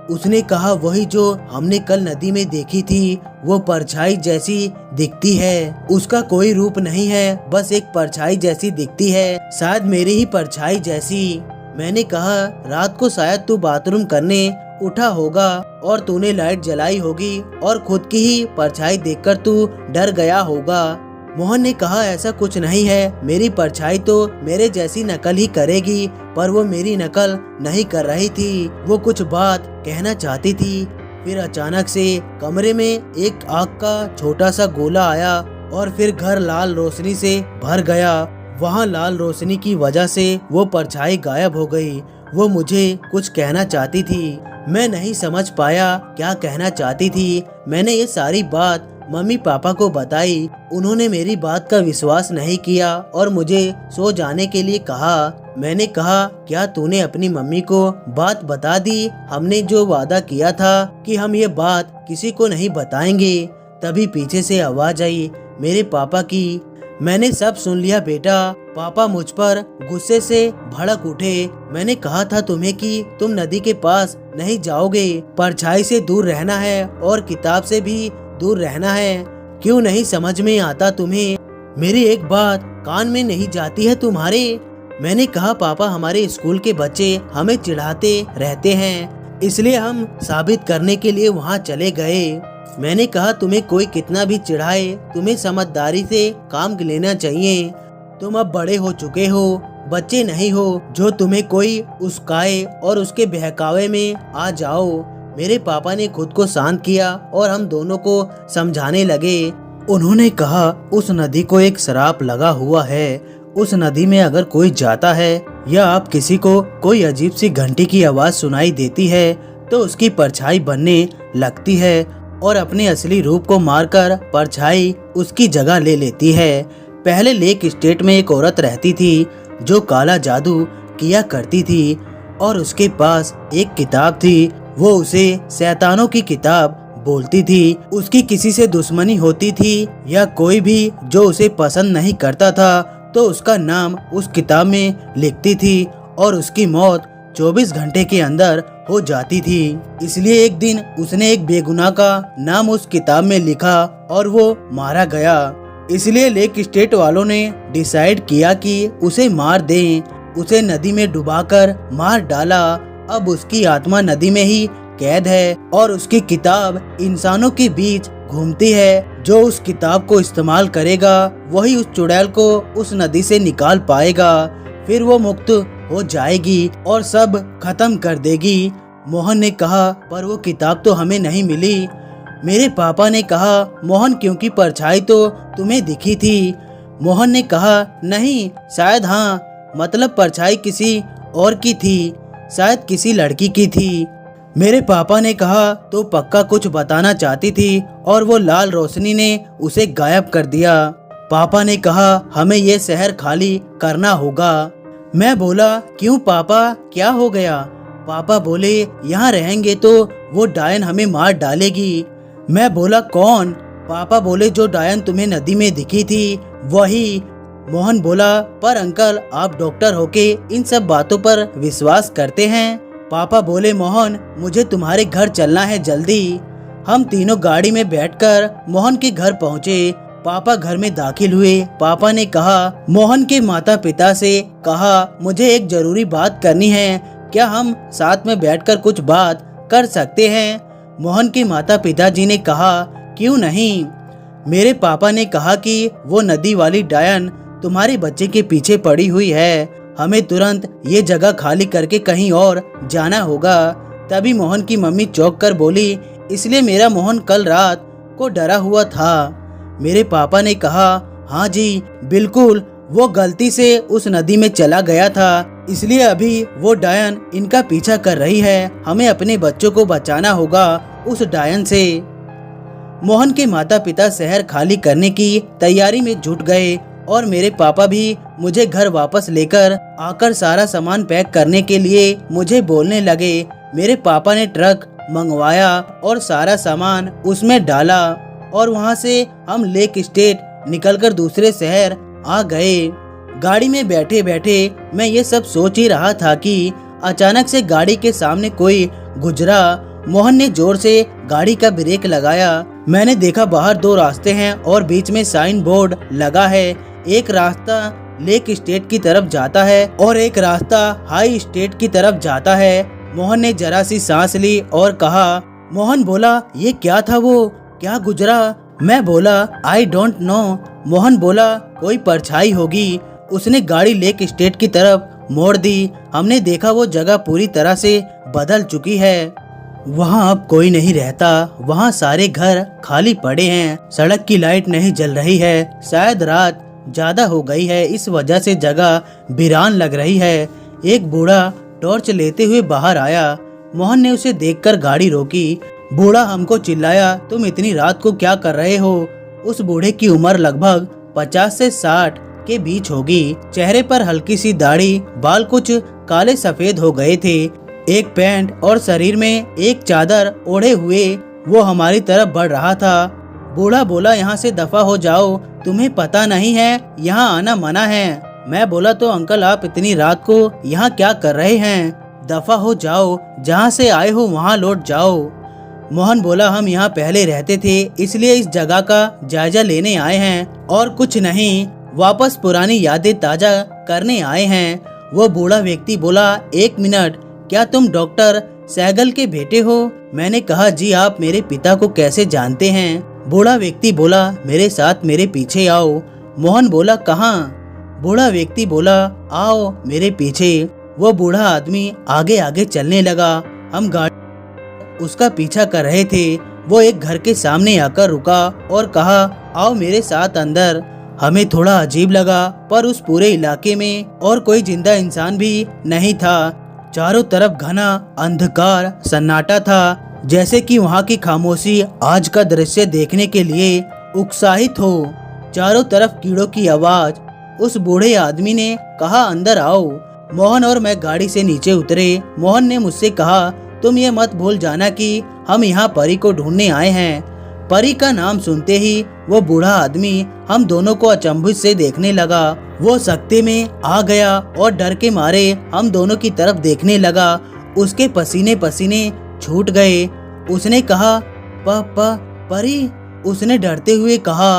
उसने कहा, वही जो हमने कल नदी में देखी थी। वो परछाई जैसी दिखती है। उसका कोई रूप नहीं है, बस एक परछाई जैसी दिखती है, शायद मेरी ही परछाई जैसी। मैंने कहा, रात को शायद तू बाथरूम करने उठा होगा और तूने लाइट जलाई होगी और खुद की ही परछाई देखकर तू डर गया होगा। मोहन ने कहा, ऐसा कुछ नहीं है, मेरी परछाई तो मेरे जैसी नकल ही करेगी। पर वो मेरी नकल नहीं कर रही थी, वो कुछ बात कहना चाहती थी। फिर अचानक से कमरे में एक आग का छोटा सा गोला आया और फिर घर लाल रोशनी से भर गया। वहाँ लाल रोशनी की वजह से वो परछाई गायब हो गई। वो मुझे कुछ कहना चाहती थी। मैं नहीं समझ पाया क्या कहना चाहती थी। मैंने ये सारी बात मम्मी पापा को बताई। उन्होंने मेरी बात का विश्वास नहीं किया और मुझे सो जाने के लिए कहा। मैंने कहा, क्या तूने अपनी मम्मी को बात बता दी? हमने जो वादा किया था कि हम ये बात किसी को नहीं बताएंगे। तभी पीछे से आवाज आई, मेरे पापा की। मैंने सब सुन लिया बेटा। पापा मुझ पर गुस्से से भड़क उठे। मैंने कहा था तुम्हें कि तुम नदी के पास नहीं जाओगे, परछाई से दूर रहना है और किताब से भी दूर रहना है। क्यों नहीं समझ में आता तुम्हें? मेरी एक बात कान में नहीं जाती है तुम्हारे? मैंने कहा, पापा हमारे स्कूल के बच्चे हमें चिढ़ाते रहते हैं, इसलिए हम साबित करने के लिए वहाँ चले गए। मैंने कहा, तुम्हें कोई कितना भी चिढ़ाए, तुम्हें समझदारी से काम लेना चाहिए। तुम अब बड़े हो चुके हो, बच्चे नहीं हो जो तुम्हें कोई उस्काए और उसके बहकावे में आ जाओ। मेरे पापा ने खुद को शांत किया और हम दोनों को समझाने लगे। उन्होंने कहा, उस नदी को एक श्राप लगा हुआ है। उस नदी में अगर कोई जाता है या आप किसी को कोई अजीब सी घंटी की आवाज सुनाई देती है तो उसकी परछाई बनने लगती है और अपने असली रूप को मारकर परछाई उसकी जगह ले लेती है। पहले लेक स्टेट में एक औरत रहती थी जो काला जादू किया करती थी और उसके पास एक किताब थी। वो उसे शैतानों की किताब बोलती थी। उसकी किसी से दुश्मनी होती थी या कोई भी जो उसे पसंद नहीं करता था तो उसका नाम उस किताब में लिखती थी और उसकी मौत 24 घंटे के अंदर हो जाती थी। इसलिए एक दिन उसने एक बेगुनाह का नाम उस किताब में लिखा और वो मारा गया। इसलिए लेक स्टेट वालों ने डिसाइड किया कि उसे मार दें। उसे नदी में डुबाकर मार डाला। अब उसकी आत्मा नदी में ही कैद है और उसकी किताब इंसानों के बीच घूमती है। जो उस किताब को इस्तेमाल करेगा वही उस चुड़ैल को उस नदी से निकाल पाएगा, फिर वो मुक्त हो जाएगी और सब खत्म कर देगी। मोहन ने कहा, पर वो किताब तो हमें नहीं मिली। मेरे पापा ने कहा, मोहन क्योंकि परछाई तो तुम्हें दिखी थी। मोहन ने कहा, नहीं, शायद हाँ, मतलब परछाई किसी और की थी, शायद किसी लड़की की थी। मेरे पापा ने कहा, तो पक्का कुछ बताना चाहती थी और वो लाल रोशनी ने उसे गायब कर दिया। पापा ने कहा, हमें ये शहर खाली करना होगा। मैं बोला, क्यों पापा, क्या हो गया? पापा बोले, यहाँ रहेंगे तो वो डायन हमें मार डालेगी। मैं बोला, कौन? पापा बोले, जो डायन तुम्हें नदी में दिखी थी वही। मोहन बोला, पर अंकल, आप डॉक्टर होके इन सब बातों पर विश्वास करते हैं? पापा बोले, मोहन, मुझे तुम्हारे घर चलना है जल्दी। हम तीनों गाड़ी में बैठकर मोहन के घर पहुँचे। पापा घर में दाखिल हुए। पापा ने कहा, मोहन के माता पिता से कहा, मुझे एक जरूरी बात करनी है, क्या हम साथ में बैठकर कुछ बात कर सकते हैं? मोहन के माता पिताजी ने कहा, क्यों नहीं। मेरे पापा ने कहा कि वो नदी वाली डायन तुम्हारे बच्चे के पीछे पड़ी हुई है, हमें तुरंत ये जगह खाली करके कहीं और जाना होगा। तभी मोहन की मम्मी चौंक कर बोली, इसलिए मेरा मोहन कल रात को डरा हुआ था। मेरे पापा ने कहा, हाँ जी बिल्कुल, वो गलती से उस नदी में चला गया था, इसलिए अभी वो डायन इनका पीछा कर रही है, हमें अपने बच्चों को बचाना होगा उस डायन से। मोहन के माता पिता शहर खाली करने की तैयारी में जुट गए और मेरे पापा भी मुझे घर वापस लेकर आकर सारा सामान पैक करने के लिए मुझे बोलने लगे। मेरे पापा ने ट्रक मंगवाया और सारा सामान उसमें डाला और वहां से हम लेक स्टेट निकलकर दूसरे शहर आ गए। गाड़ी में बैठे बैठे मैं ये सब सोच ही रहा था कि अचानक से गाड़ी के सामने कोई गुजरा। मोहन ने जोर से गाड़ी का ब्रेक लगाया। मैंने देखा बाहर दो रास्ते हैं और बीच में साइन बोर्ड लगा है। एक रास्ता लेक स्टेट की तरफ जाता है और एक रास्ता हाई स्टेट की तरफ जाता है। मोहन ने जरा सी सांस ली और कहा, मोहन बोला, ये क्या था, वो क्या गुजरा? मैं बोला, आई डोंट नो। मोहन बोला, कोई परछाई होगी। उसने गाड़ी लेक स्टेट की तरफ मोड़ दी। हमने देखा वो जगह पूरी तरह से बदल चुकी है। वहाँ अब कोई नहीं रहता, वहाँ सारे घर खाली पड़े हैं, सड़क की लाइट नहीं जल रही है, शायद रात ज्यादा हो गई है, इस वजह से जगह वीरान लग रही है। एक बूढ़ा टॉर्च लेते हुए बाहर आया। मोहन ने उसे देखकर गाड़ी रोकी। बूढ़ा हमको चिल्लाया, तुम इतनी रात को क्या कर रहे हो? उस बूढ़े की उम्र लगभग 50 से 60 के बीच होगी। चेहरे पर हल्की सी दाढ़ी, बाल कुछ काले सफेद हो गए थे। एक पैंट और शरीर में एक चादर ओढ़े हुए वो हमारी तरफ बढ़ रहा था। बूढ़ा बोला, यहाँ से दफा हो जाओ, तुम्हें पता नहीं है यहाँ आना मना है। मैं बोला, तो अंकल आप इतनी रात को यहाँ क्या कर रहे हैं? दफा हो जाओ, जहाँ से आए हो वहाँ लौट जाओ। मोहन बोला, हम यहाँ पहले रहते थे, इसलिए इस जगह का जायजा लेने आए हैं और कुछ नहीं, वापस पुरानी यादें ताजा करने आए हैं। वो बूढ़ा व्यक्ति बोला, एक मिनट, क्या तुम डॉक्टर सहगल के बेटे हो? मैंने कहा, जी, आप मेरे पिता को कैसे जानते हैं? बूढ़ा व्यक्ति बोला, मेरे साथ मेरे पीछे आओ। मोहन बोला, कहाँ? बूढ़ा व्यक्ति बोला, आओ मेरे पीछे। वो बूढ़ा आदमी आगे आगे चलने लगा। हम गाड़ी उसका पीछा कर रहे थे। वो एक घर के सामने आकर रुका और कहा, आओ मेरे साथ अंदर। हमें थोड़ा अजीब लगा, पर उस पूरे इलाके में और कोई जिंदा इंसान भी नहीं था। चारों तरफ घना अंधकार सन्नाटा था, जैसे कि वहाँ की खामोशी आज का दृश्य देखने के लिए उत्साहित हो। चारों तरफ कीड़ों की आवाज। उस बूढ़े आदमी ने कहा, अंदर आओ। मोहन और मैं गाड़ी से नीचे उतरे। मोहन ने मुझसे कहा, तुम ये मत भूल जाना कि हम यहाँ परी को ढूंढने आए हैं। परी का नाम सुनते ही वो बूढ़ा आदमी हम दोनों को अचंभित से देखने लगा। वो सकते में आ गया और डर के मारे हम दोनों की तरफ देखने लगा। उसके पसीने पसीने छूट गए। उसने कहा, परी? उसने डरते हुए कहा,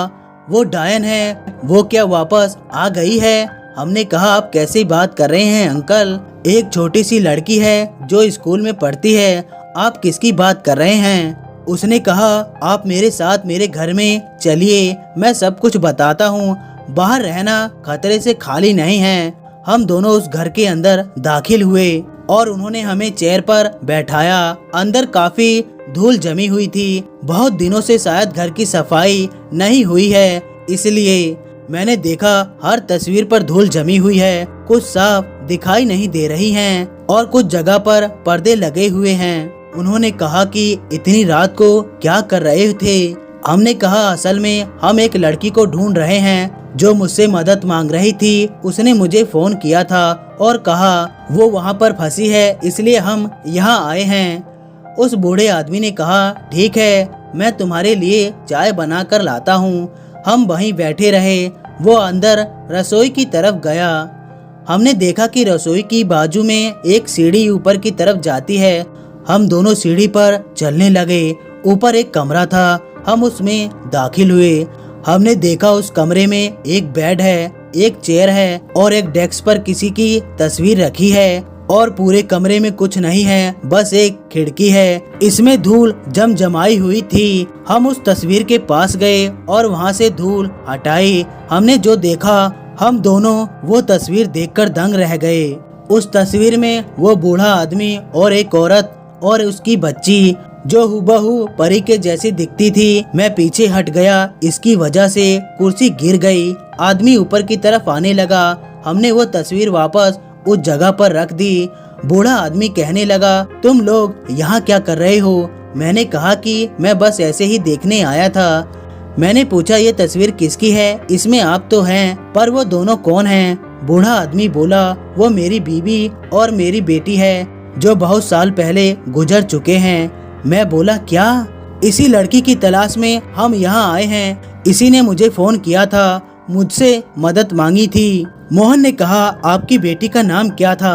वो डायन है। वो क्या वापस आ गई है? हमने कहा, आप कैसी बात कर रहे हैं अंकल? एक छोटी सी लड़की है जो स्कूल में पढ़ती है, आप किसकी बात कर रहे हैं? उसने कहा, आप मेरे साथ मेरे घर में चलिए, मैं सब कुछ बताता हूँ। बाहर रहना खतरे से खाली नहीं है। हम दोनों उस घर के अंदर दाखिल हुए और उन्होंने हमें चेयर पर बैठाया। अंदर काफी धूल जमी हुई थी। बहुत दिनों से शायद घर की सफाई नहीं हुई है, इसलिए मैंने देखा हर तस्वीर पर धूल जमी हुई है। कुछ साफ दिखाई नहीं दे रही हैं और कुछ जगह पर पर्दे लगे हुए हैं। उन्होंने कहा कि इतनी रात को क्या कर रहे थे? हमने कहा, असल में हम एक लड़की को ढूंढ रहे हैं जो मुझसे मदद मांग रही थी। उसने मुझे फोन किया था और कहा वो वहाँ पर फंसी है, इसलिए हम यहाँ आए हैं। उस बूढ़े आदमी ने कहा, ठीक है, मैं तुम्हारे लिए चाय बना कर लाता हूँ। हम वहीं बैठे रहे। वो अंदर रसोई की तरफ गया। हमने देखा कि रसोई की बाजू में एक सीढ़ी ऊपर की तरफ जाती है। हम दोनों सीढ़ी पर चलने लगे। ऊपर एक कमरा था, हम उसमें दाखिल हुए। हमने देखा उस कमरे में एक बेड है, एक चेयर है और एक डेस्क पर किसी की तस्वीर रखी है और पूरे कमरे में कुछ नहीं है, बस एक खिड़की है। इसमें धूल जमाई हुई थी। हम उस तस्वीर के पास गए और वहाँ से धूल हटाई। हमने जो देखा, हम दोनों वो तस्वीर देखकर दंग रह गए। उस तस्वीर में वो बूढ़ा आदमी और एक औरत और उसकी बच्ची जो हुबहू परी के जैसी दिखती थी। मैं पीछे हट गया, इसकी वजह से कुर्सी गिर गई। आदमी ऊपर की तरफ आने लगा। हमने वो तस्वीर वापस उस जगह पर रख दी। बूढ़ा आदमी कहने लगा, तुम लोग यहाँ क्या कर रहे हो? मैंने कहा कि मैं बस ऐसे ही देखने आया था। मैंने पूछा, ये तस्वीर किसकी है? इसमें आप तो हैं, पर वो दोनों कौन हैं? बूढ़ा आदमी बोला, वो मेरी बीवी और मेरी बेटी है जो बहुत साल पहले गुजर चुके हैं। मैं बोला, क्या? इसी लड़की की तलाश में हम यहाँ आए हैं। इसी ने मुझे फोन किया था, मुझसे मदद मांगी थी। मोहन ने कहा, आपकी बेटी का नाम क्या था?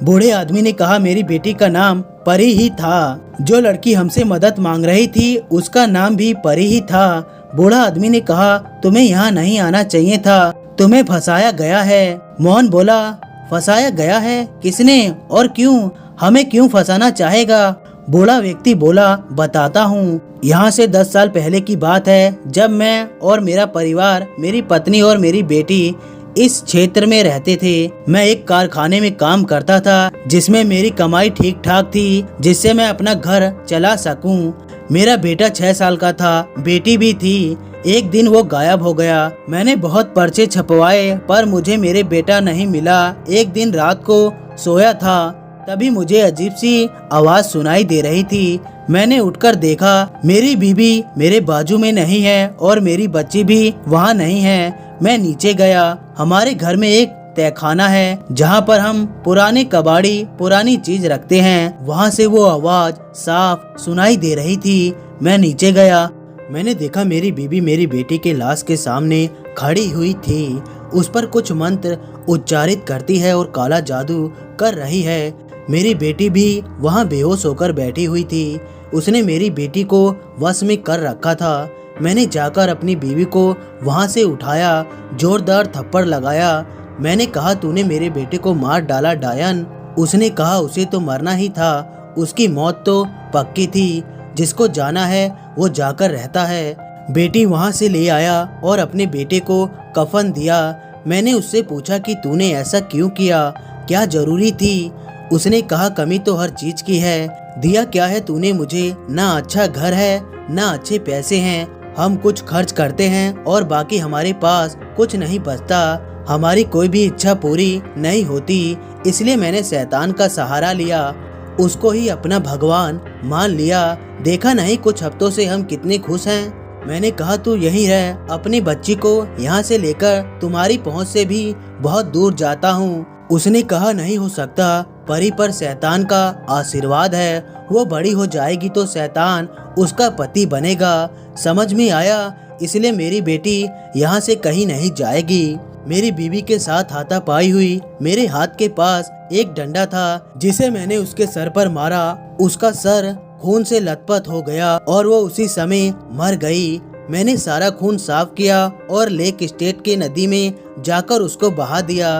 बूढ़े आदमी ने कहा, मेरी बेटी का नाम परी ही था। जो लड़की हमसे मदद मांग रही थी उसका नाम भी परी ही था। बूढ़ा आदमी ने कहा, तुम्हें यहाँ नहीं आना चाहिए था, तुम्हें फंसाया गया है। मोहन बोला, फंसाया गया है? किसने और क्यों? हमें क्यों फंसाना चाहेगा? बूढ़ा व्यक्ति बोला, बताता हूँ। यहाँ से 10 साल पहले की बात है, जब मैं और मेरा परिवार, मेरी पत्नी और मेरी बेटी इस क्षेत्र में रहते थे। मैं एक कारखाने में काम करता था जिसमें मेरी कमाई ठीक ठाक थी, जिससे मैं अपना घर चला सकूं। मेरा बेटा 6 साल का था, बेटी भी थी। एक दिन वो गायब हो गया। मैंने बहुत पर्चे छपवाए पर मुझे मेरे बेटा नहीं मिला। एक दिन रात को सोया था, तभी मुझे अजीब सी आवाज सुनाई दे रही थी। मैंने उठकर देखा, मेरी बीवी मेरे बाजू में नहीं है और मेरी बच्ची भी वहाँ नहीं है। मैं नीचे गया। हमारे घर में एक तहखाना है जहाँ पर हम पुराने कबाड़ी पुरानी चीज रखते हैं। वहाँ से वो आवाज साफ सुनाई दे रही थी। मैं नीचे गया। मैंने देखा मेरी बीवी मेरी बेटी के लाश के सामने खड़ी हुई थी। उस पर कुछ मंत्र उच्चारित करती है और काला जादू कर रही है। मेरी बेटी भी वहाँ बेहोश होकर बैठी हुई थी। उसने मेरी बेटी को वश में कर रखा था। मैंने जाकर अपनी बीवी को वहाँ से उठाया, जोरदार थप्पड़ लगाया। मैंने कहा, तूने मेरे बेटे को मार डाला डायन। उसने कहा, उसे तो मरना ही था, उसकी मौत तो पक्की थी। जिसको जाना है वो जाकर रहता है। बेटी वहाँ से ले आया और अपने बेटे को कफन दिया। मैंने उससे पूछा कि तूने ऐसा क्यों किया, क्या जरूरी थी? उसने कहा, कमी तो हर चीज की है। दिया क्या है तूने मुझे? ना अच्छा घर है ना अच्छे पैसे हैं। हम कुछ खर्च करते हैं और बाकी हमारे पास कुछ नहीं बचता। हमारी कोई भी इच्छा पूरी नहीं होती, इसलिए मैंने शैतान का सहारा लिया, उसको ही अपना भगवान मान लिया। देखा नहीं कुछ हफ्तों से हम कितने खुश हैं। मैंने कहा, तू यहीं रह, अपनी बच्ची को यहाँ से लेकर तुम्हारी पहुँच से भी बहुत दूर जाता हूँ। उसने कहा, नहीं हो सकता, परी पर शैतान का आशीर्वाद है। वो बड़ी हो जाएगी तो शैतान उसका पति बनेगा। समझ में आया, इसलिए मेरी बेटी यहाँ से कहीं नहीं जाएगी। मेरी बीवी के साथ हाथापाई हुई। मेरे हाथ के पास एक डंडा था जिसे मैंने उसके सर पर मारा। उसका सर खून से लथपथ हो गया और वो उसी समय मर गई। मैंने सारा खून साफ किया और लेक स्टेट के नदी में जाकर उसको बहा दिया।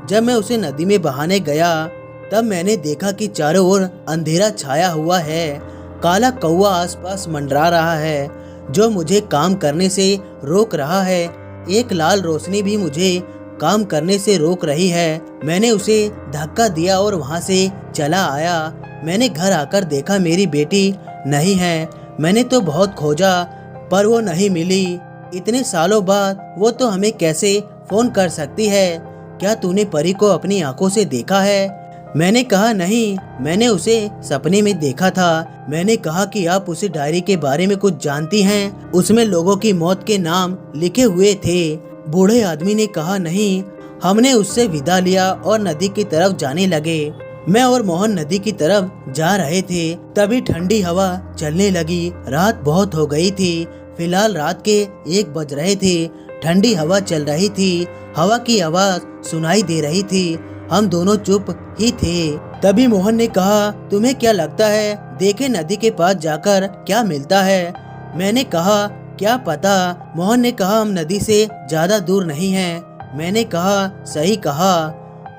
जब मैं उसे नदी में बहाने गया तब मैंने देखा कि चारों ओर अंधेरा छाया हुआ है। काला कौवा आसपास मंडरा रहा है जो मुझे काम करने से रोक रहा है। एक लाल रोशनी भी मुझे काम करने से रोक रही है। मैंने उसे धक्का दिया और वहाँ से चला आया। मैंने घर आकर देखा मेरी बेटी नहीं है। मैंने तो बहुत खोजा पर वो नहीं मिली। इतने सालों बाद वो तो हमें कैसे फोन कर सकती है? क्या तूने परी को अपनी आंखों से देखा है? मैंने कहा नहीं, मैंने उसे सपने में देखा था। मैंने कहा कि आप उसी डायरी के बारे में कुछ जानती हैं? उसमें लोगों की मौत के नाम लिखे हुए थे। बूढ़े आदमी ने कहा नहीं। हमने उससे विदा लिया और नदी की तरफ जाने लगे। मैं और मोहन नदी की तरफ जा रहे थे, तभी ठंडी हवा चलने लगी। रात बहुत हो गई थी। फिलहाल रात के 1 बज रहे थे। ठंडी हवा चल रही थी। हवा की आवाज सुनाई दे रही थी। हम दोनों चुप ही थे। तभी मोहन ने कहा, तुम्हें क्या लगता है, देखे नदी के पास जाकर क्या मिलता है? मैंने कहा, क्या पता। मोहन ने कहा, हम नदी से ज्यादा दूर नहीं हैं। मैंने कहा, सही कहा।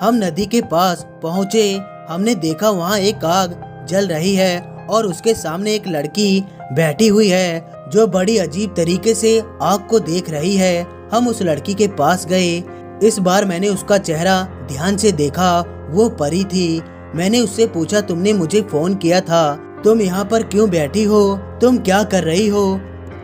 हम नदी के पास पहुँचे। हमने देखा वहाँ एक आग जल रही है और उसके सामने एक लड़की बैठी हुई है जो बड़ी अजीब तरीके से आग को देख रही है। हम उस लड़की के पास गए। इस बार मैंने उसका चेहरा ध्यान से देखा। वो परी थी। मैंने उससे पूछा, तुमने मुझे फोन किया था, तुम यहाँ पर क्यों बैठी हो? तुम क्या कर रही हो?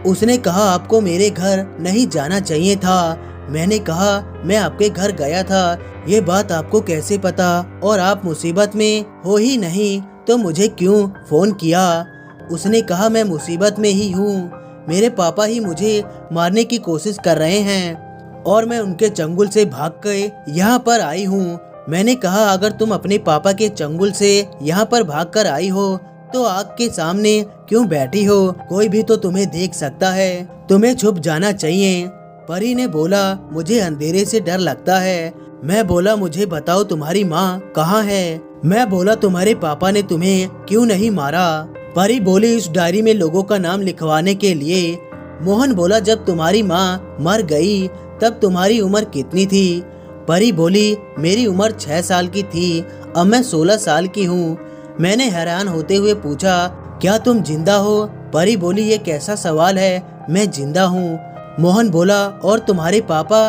उसने कहा, आपको मेरे घर नहीं जाना चाहिए था। मैंने कहा, मैं आपके घर गया था। ये बात आपको कैसे पता? और आप मुसीबत में हो ही नहीं तो मुझे क्यों फोन किया? उसने कहा, मैं मुसीबत में ही हूँ। मेरे पापा ही मुझे मारने की कोशिश कर रहे हैं और मैं उनके चंगुल से भाग के यहाँ पर आई हूँ। मैंने कहा, अगर तुम अपने पापा के चंगुल से यहाँ पर भागकर आई हो तो आग के सामने क्यों बैठी हो? कोई भी तो तुम्हें देख सकता है। तुम्हें छुप जाना चाहिए। परी ने बोला, मुझे अंधेरे से डर लगता है। मैं बोला, मुझे बताओ तुम्हारी माँ कहाँ है? मैं बोला, तुम्हारे पापा ने तुम्हें क्यों नहीं मारा? परी बोली, इस डायरी में लोगों का नाम लिखवाने के लिए। मोहन बोला, जब तुम्हारी माँ मर गई तब तुम्हारी उम्र कितनी थी? परी बोली, मेरी उम्र 6 साल की थी। अब मैं 16 साल की हूँ। मैंने हैरान होते हुए पूछा, क्या तुम जिंदा हो? परी बोली, ये कैसा सवाल है, मैं जिंदा हूँ। मोहन बोला, और तुम्हारे पापा?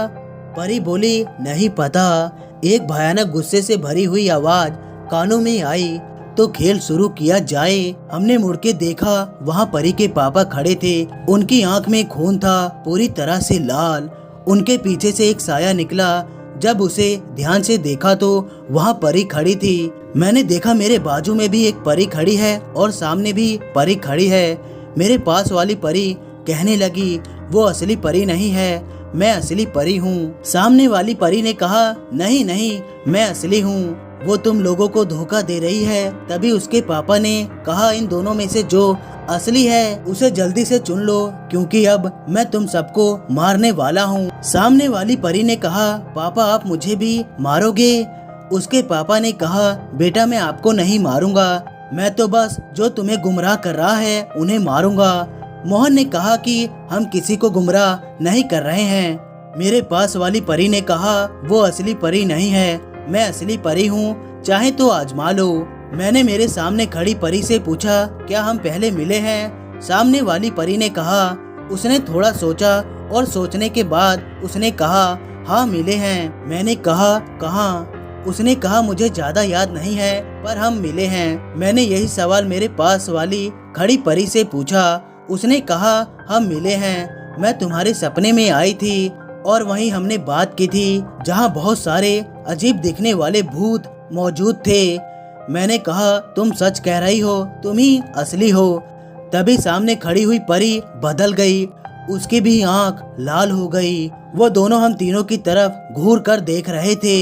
परी बोली, नहीं पता। एक भयानक गुस्से से भरी हुई आवाज कानों में आई, तो खेल शुरू किया जाए। हमने मुड़ के देखा, वहाँ परी के पापा खड़े थे। उनकी आंख में खून था, पूरी तरह से लाल। उनके पीछे से एक साया निकला। जब उसे ध्यान से देखा तो वहाँ परी खड़ी थी। मैंने देखा मेरे बाजू में भी एक परी खड़ी है और सामने भी परी खड़ी है। मेरे पास वाली परी कहने लगी, वो असली परी नहीं है, मैं असली परी हूँ। सामने वाली परी ने कहा, नहीं नहीं, मैं असली हूँ, वो तुम लोगों को धोखा दे रही है। तभी उसके पापा ने कहा, इन दोनों में से जो असली है उसे जल्दी से चुन लो, क्योंकि अब मैं तुम सबको मारने वाला हूँ। सामने वाली परी ने कहा, पापा आप मुझे भी मारोगे? उसके पापा ने कहा, बेटा मैं आपको नहीं मारूंगा, मैं तो बस जो तुम्हें गुमराह कर रहा है उन्हें मारूंगा। मोहन ने कहा कि हम किसी को गुमराह नहीं कर रहे हैं। मेरे पास वाली परी ने कहा, वो असली परी नहीं है, मैं असली परी हूँ, चाहे तो आजमा लो। मैंने मेरे सामने खड़ी परी से पूछा, क्या हम पहले मिले हैं? सामने वाली परी ने कहा। उसने थोड़ा सोचा और सोचने के बाद उसने कहा, हाँ मिले हैं। मैंने कहा, कहाँ? उसने कहा, मुझे ज्यादा याद नहीं है पर हम मिले हैं। मैंने यही सवाल मेरे पास वाली खड़ी परी से पूछा। उसने कहा, हम मिले हैं, मैं तुम्हारे सपने में आई थी और वहीं हमने बात की थी जहाँ बहुत सारे अजीब दिखने वाले भूत मौजूद थे। मैंने कहा, तुम सच कह रही हो, तुम ही असली हो। तभी सामने खड़ी हुई परी बदल गई, उसकी भी आंख लाल हो गई। वो दोनों हम तीनों की तरफ घूर कर देख रहे थे।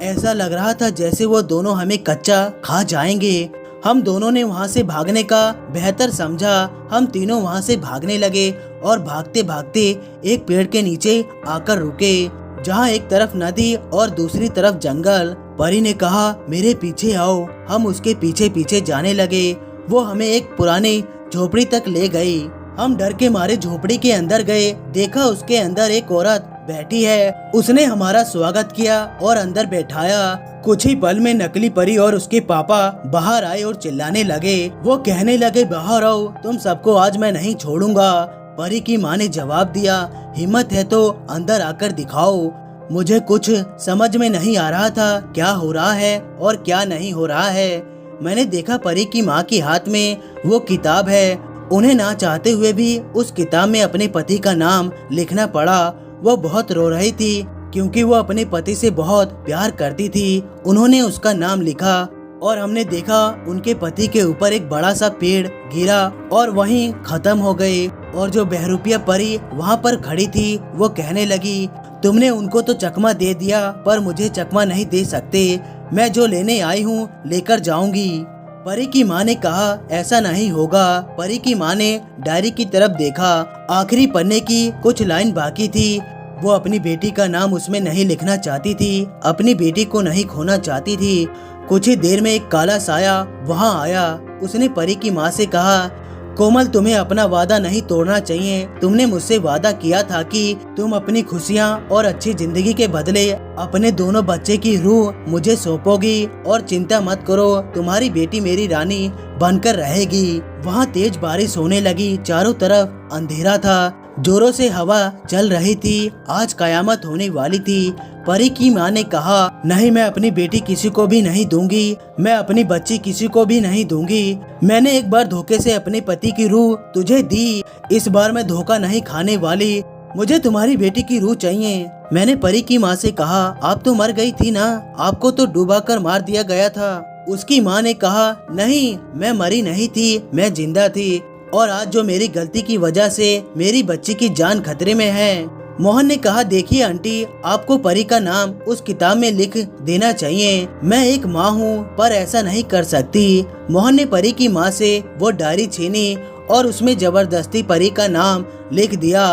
ऐसा लग रहा था जैसे वो दोनों हमें कच्चा खा जाएंगे। हम दोनों ने वहाँ से भागने का बेहतर समझा। हम तीनों वहाँ से भागने लगे और भागते भागते एक पेड़ के नीचे आकर रुके, जहाँ एक तरफ नदी और दूसरी तरफ जंगल। परी ने कहा, मेरे पीछे आओ। हम उसके पीछे पीछे जाने लगे। वो हमें एक पुरानी झोपड़ी तक ले गई। हम डर के मारे झोपड़ी के अंदर गए। देखा उसके अंदर एक औरत बैठी है। उसने हमारा स्वागत किया और अंदर बैठाया। कुछ ही पल में नकली परी और उसके पापा बाहर आए और चिल्लाने लगे। वो कहने लगे, बाहर आओ, तुम सबको आज मैं नहीं छोड़ूंगा। परी की माँ ने जवाब दिया, हिम्मत है तो अंदर आकर दिखाओ। मुझे कुछ समझ में नहीं आ रहा था क्या हो रहा है और क्या नहीं हो रहा है। मैंने देखा परी की माँ के हाथ में वो किताब है। उन्हें ना चाहते हुए भी उस किताब में अपने पति का नाम लिखना पड़ा। वो बहुत रो रही थी क्योंकि वो अपने पति से बहुत प्यार करती थी। उन्होंने उसका नाम लिखा और हमने देखा उनके पति के ऊपर एक बड़ा सा पेड़ गिरा और वहीं खत्म हो गई। और जो बहरूपिया परी वहाँ पर खड़ी थी वो कहने लगी, तुमने उनको तो चकमा दे दिया पर मुझे चकमा नहीं दे सकते। मैं जो लेने आई हूँ लेकर जाऊंगी। परी की माँ ने कहा, ऐसा नहीं होगा। परी की माँ ने डायरी की तरफ देखा। आखिरी पन्ने की कुछ लाइन बाकी थी। वो अपनी बेटी का नाम उसमें नहीं लिखना चाहती थी, अपनी बेटी को नहीं खोना चाहती थी। कुछ ही देर में एक काला साया वहाँ आया। उसने परी की माँ से कहा, कोमल, तुम्हें अपना वादा नहीं तोड़ना चाहिए। तुमने मुझसे वादा किया था कि तुम अपनी खुशियाँ और अच्छी जिंदगी के बदले अपने दोनों बच्चे की रूह मुझे सौंपोगी। और चिंता मत करो, तुम्हारी बेटी मेरी रानी बनकर रहेगी। वहाँ तेज बारिश होने लगी। चारों तरफ अंधेरा था। जोरों से हवा चल रही थी। आज कयामत होने वाली थी। परी की माँ ने कहा, नहीं, मैं अपनी बेटी किसी को भी नहीं दूंगी। मैं अपनी बच्ची किसी को भी नहीं दूंगी। मैंने एक बार धोखे से अपने पति की रूह तुझे दी। इस बार मैं धोखा नहीं खाने वाली। मुझे तुम्हारी बेटी की रूह चाहिए। मैंने परी की माँ से कहा, आप तो मर गई थी ना, आपको तो डुबा कर मार दिया गया था। उसकी माँ ने कहा, नहीं, मैं मरी नहीं थी, मैं जिंदा थी। और आज जो मेरी गलती की वजह से मेरी बच्ची की जान खतरे में है। मोहन ने कहा, देखिए आंटी, आपको परी का नाम उस किताब में लिख देना चाहिए। मैं एक माँ हूँ पर ऐसा नहीं कर सकती। मोहन ने परी की माँ से वो डायरी छीनी और उसमें जबरदस्ती परी का नाम लिख दिया।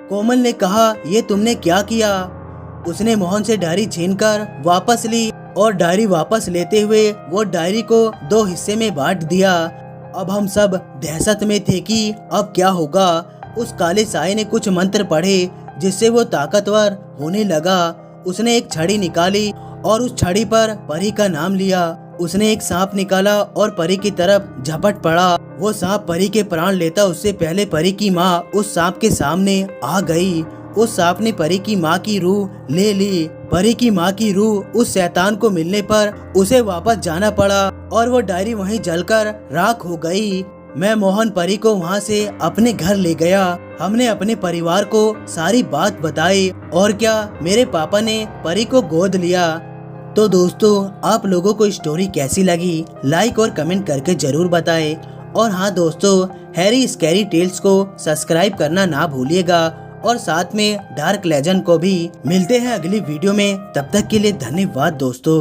कोमल ने कहा, ये तुमने क्या किया? उसने मोहन से डायरी छीनकर वापस ली और डायरी वापस लेते हुए वो डायरी को 2 हिस्से में बांट दिया। अब हम सब दहशत में थे कि अब क्या होगा। उस काले साये ने कुछ मंत्र पढ़े जिससे वो ताकतवर होने लगा। उसने एक छड़ी निकाली और उस छड़ी पर परी का नाम लिया। उसने एक सांप निकाला और परी की तरफ झपट पड़ा। वो सांप परी के प्राण लेता उससे पहले परी की माँ उस सांप के सामने आ गई। उस सांप ने परी की माँ की रूह ले ली। परी की माँ की रूह उस शैतान को मिलने पर उसे वापस जाना पड़ा और वो डायरी वहीं जलकर राख हो गई। मैं मोहन परी को वहाँ से अपने घर ले गया। हमने अपने परिवार को सारी बात बताई और क्या, मेरे पापा ने परी को गोद लिया। तो दोस्तों, आप लोगों को स्टोरी कैसी लगी लाइक और कमेंट करके जरूर बताएं। और हाँ दोस्तों, हैरी स्कैरी टेल्स को सब्सक्राइब करना ना भूलिएगा और साथ में डार्क लेजेंड को भी। मिलते हैं अगली वीडियो में, तब तक के लिए धन्यवाद दोस्तों।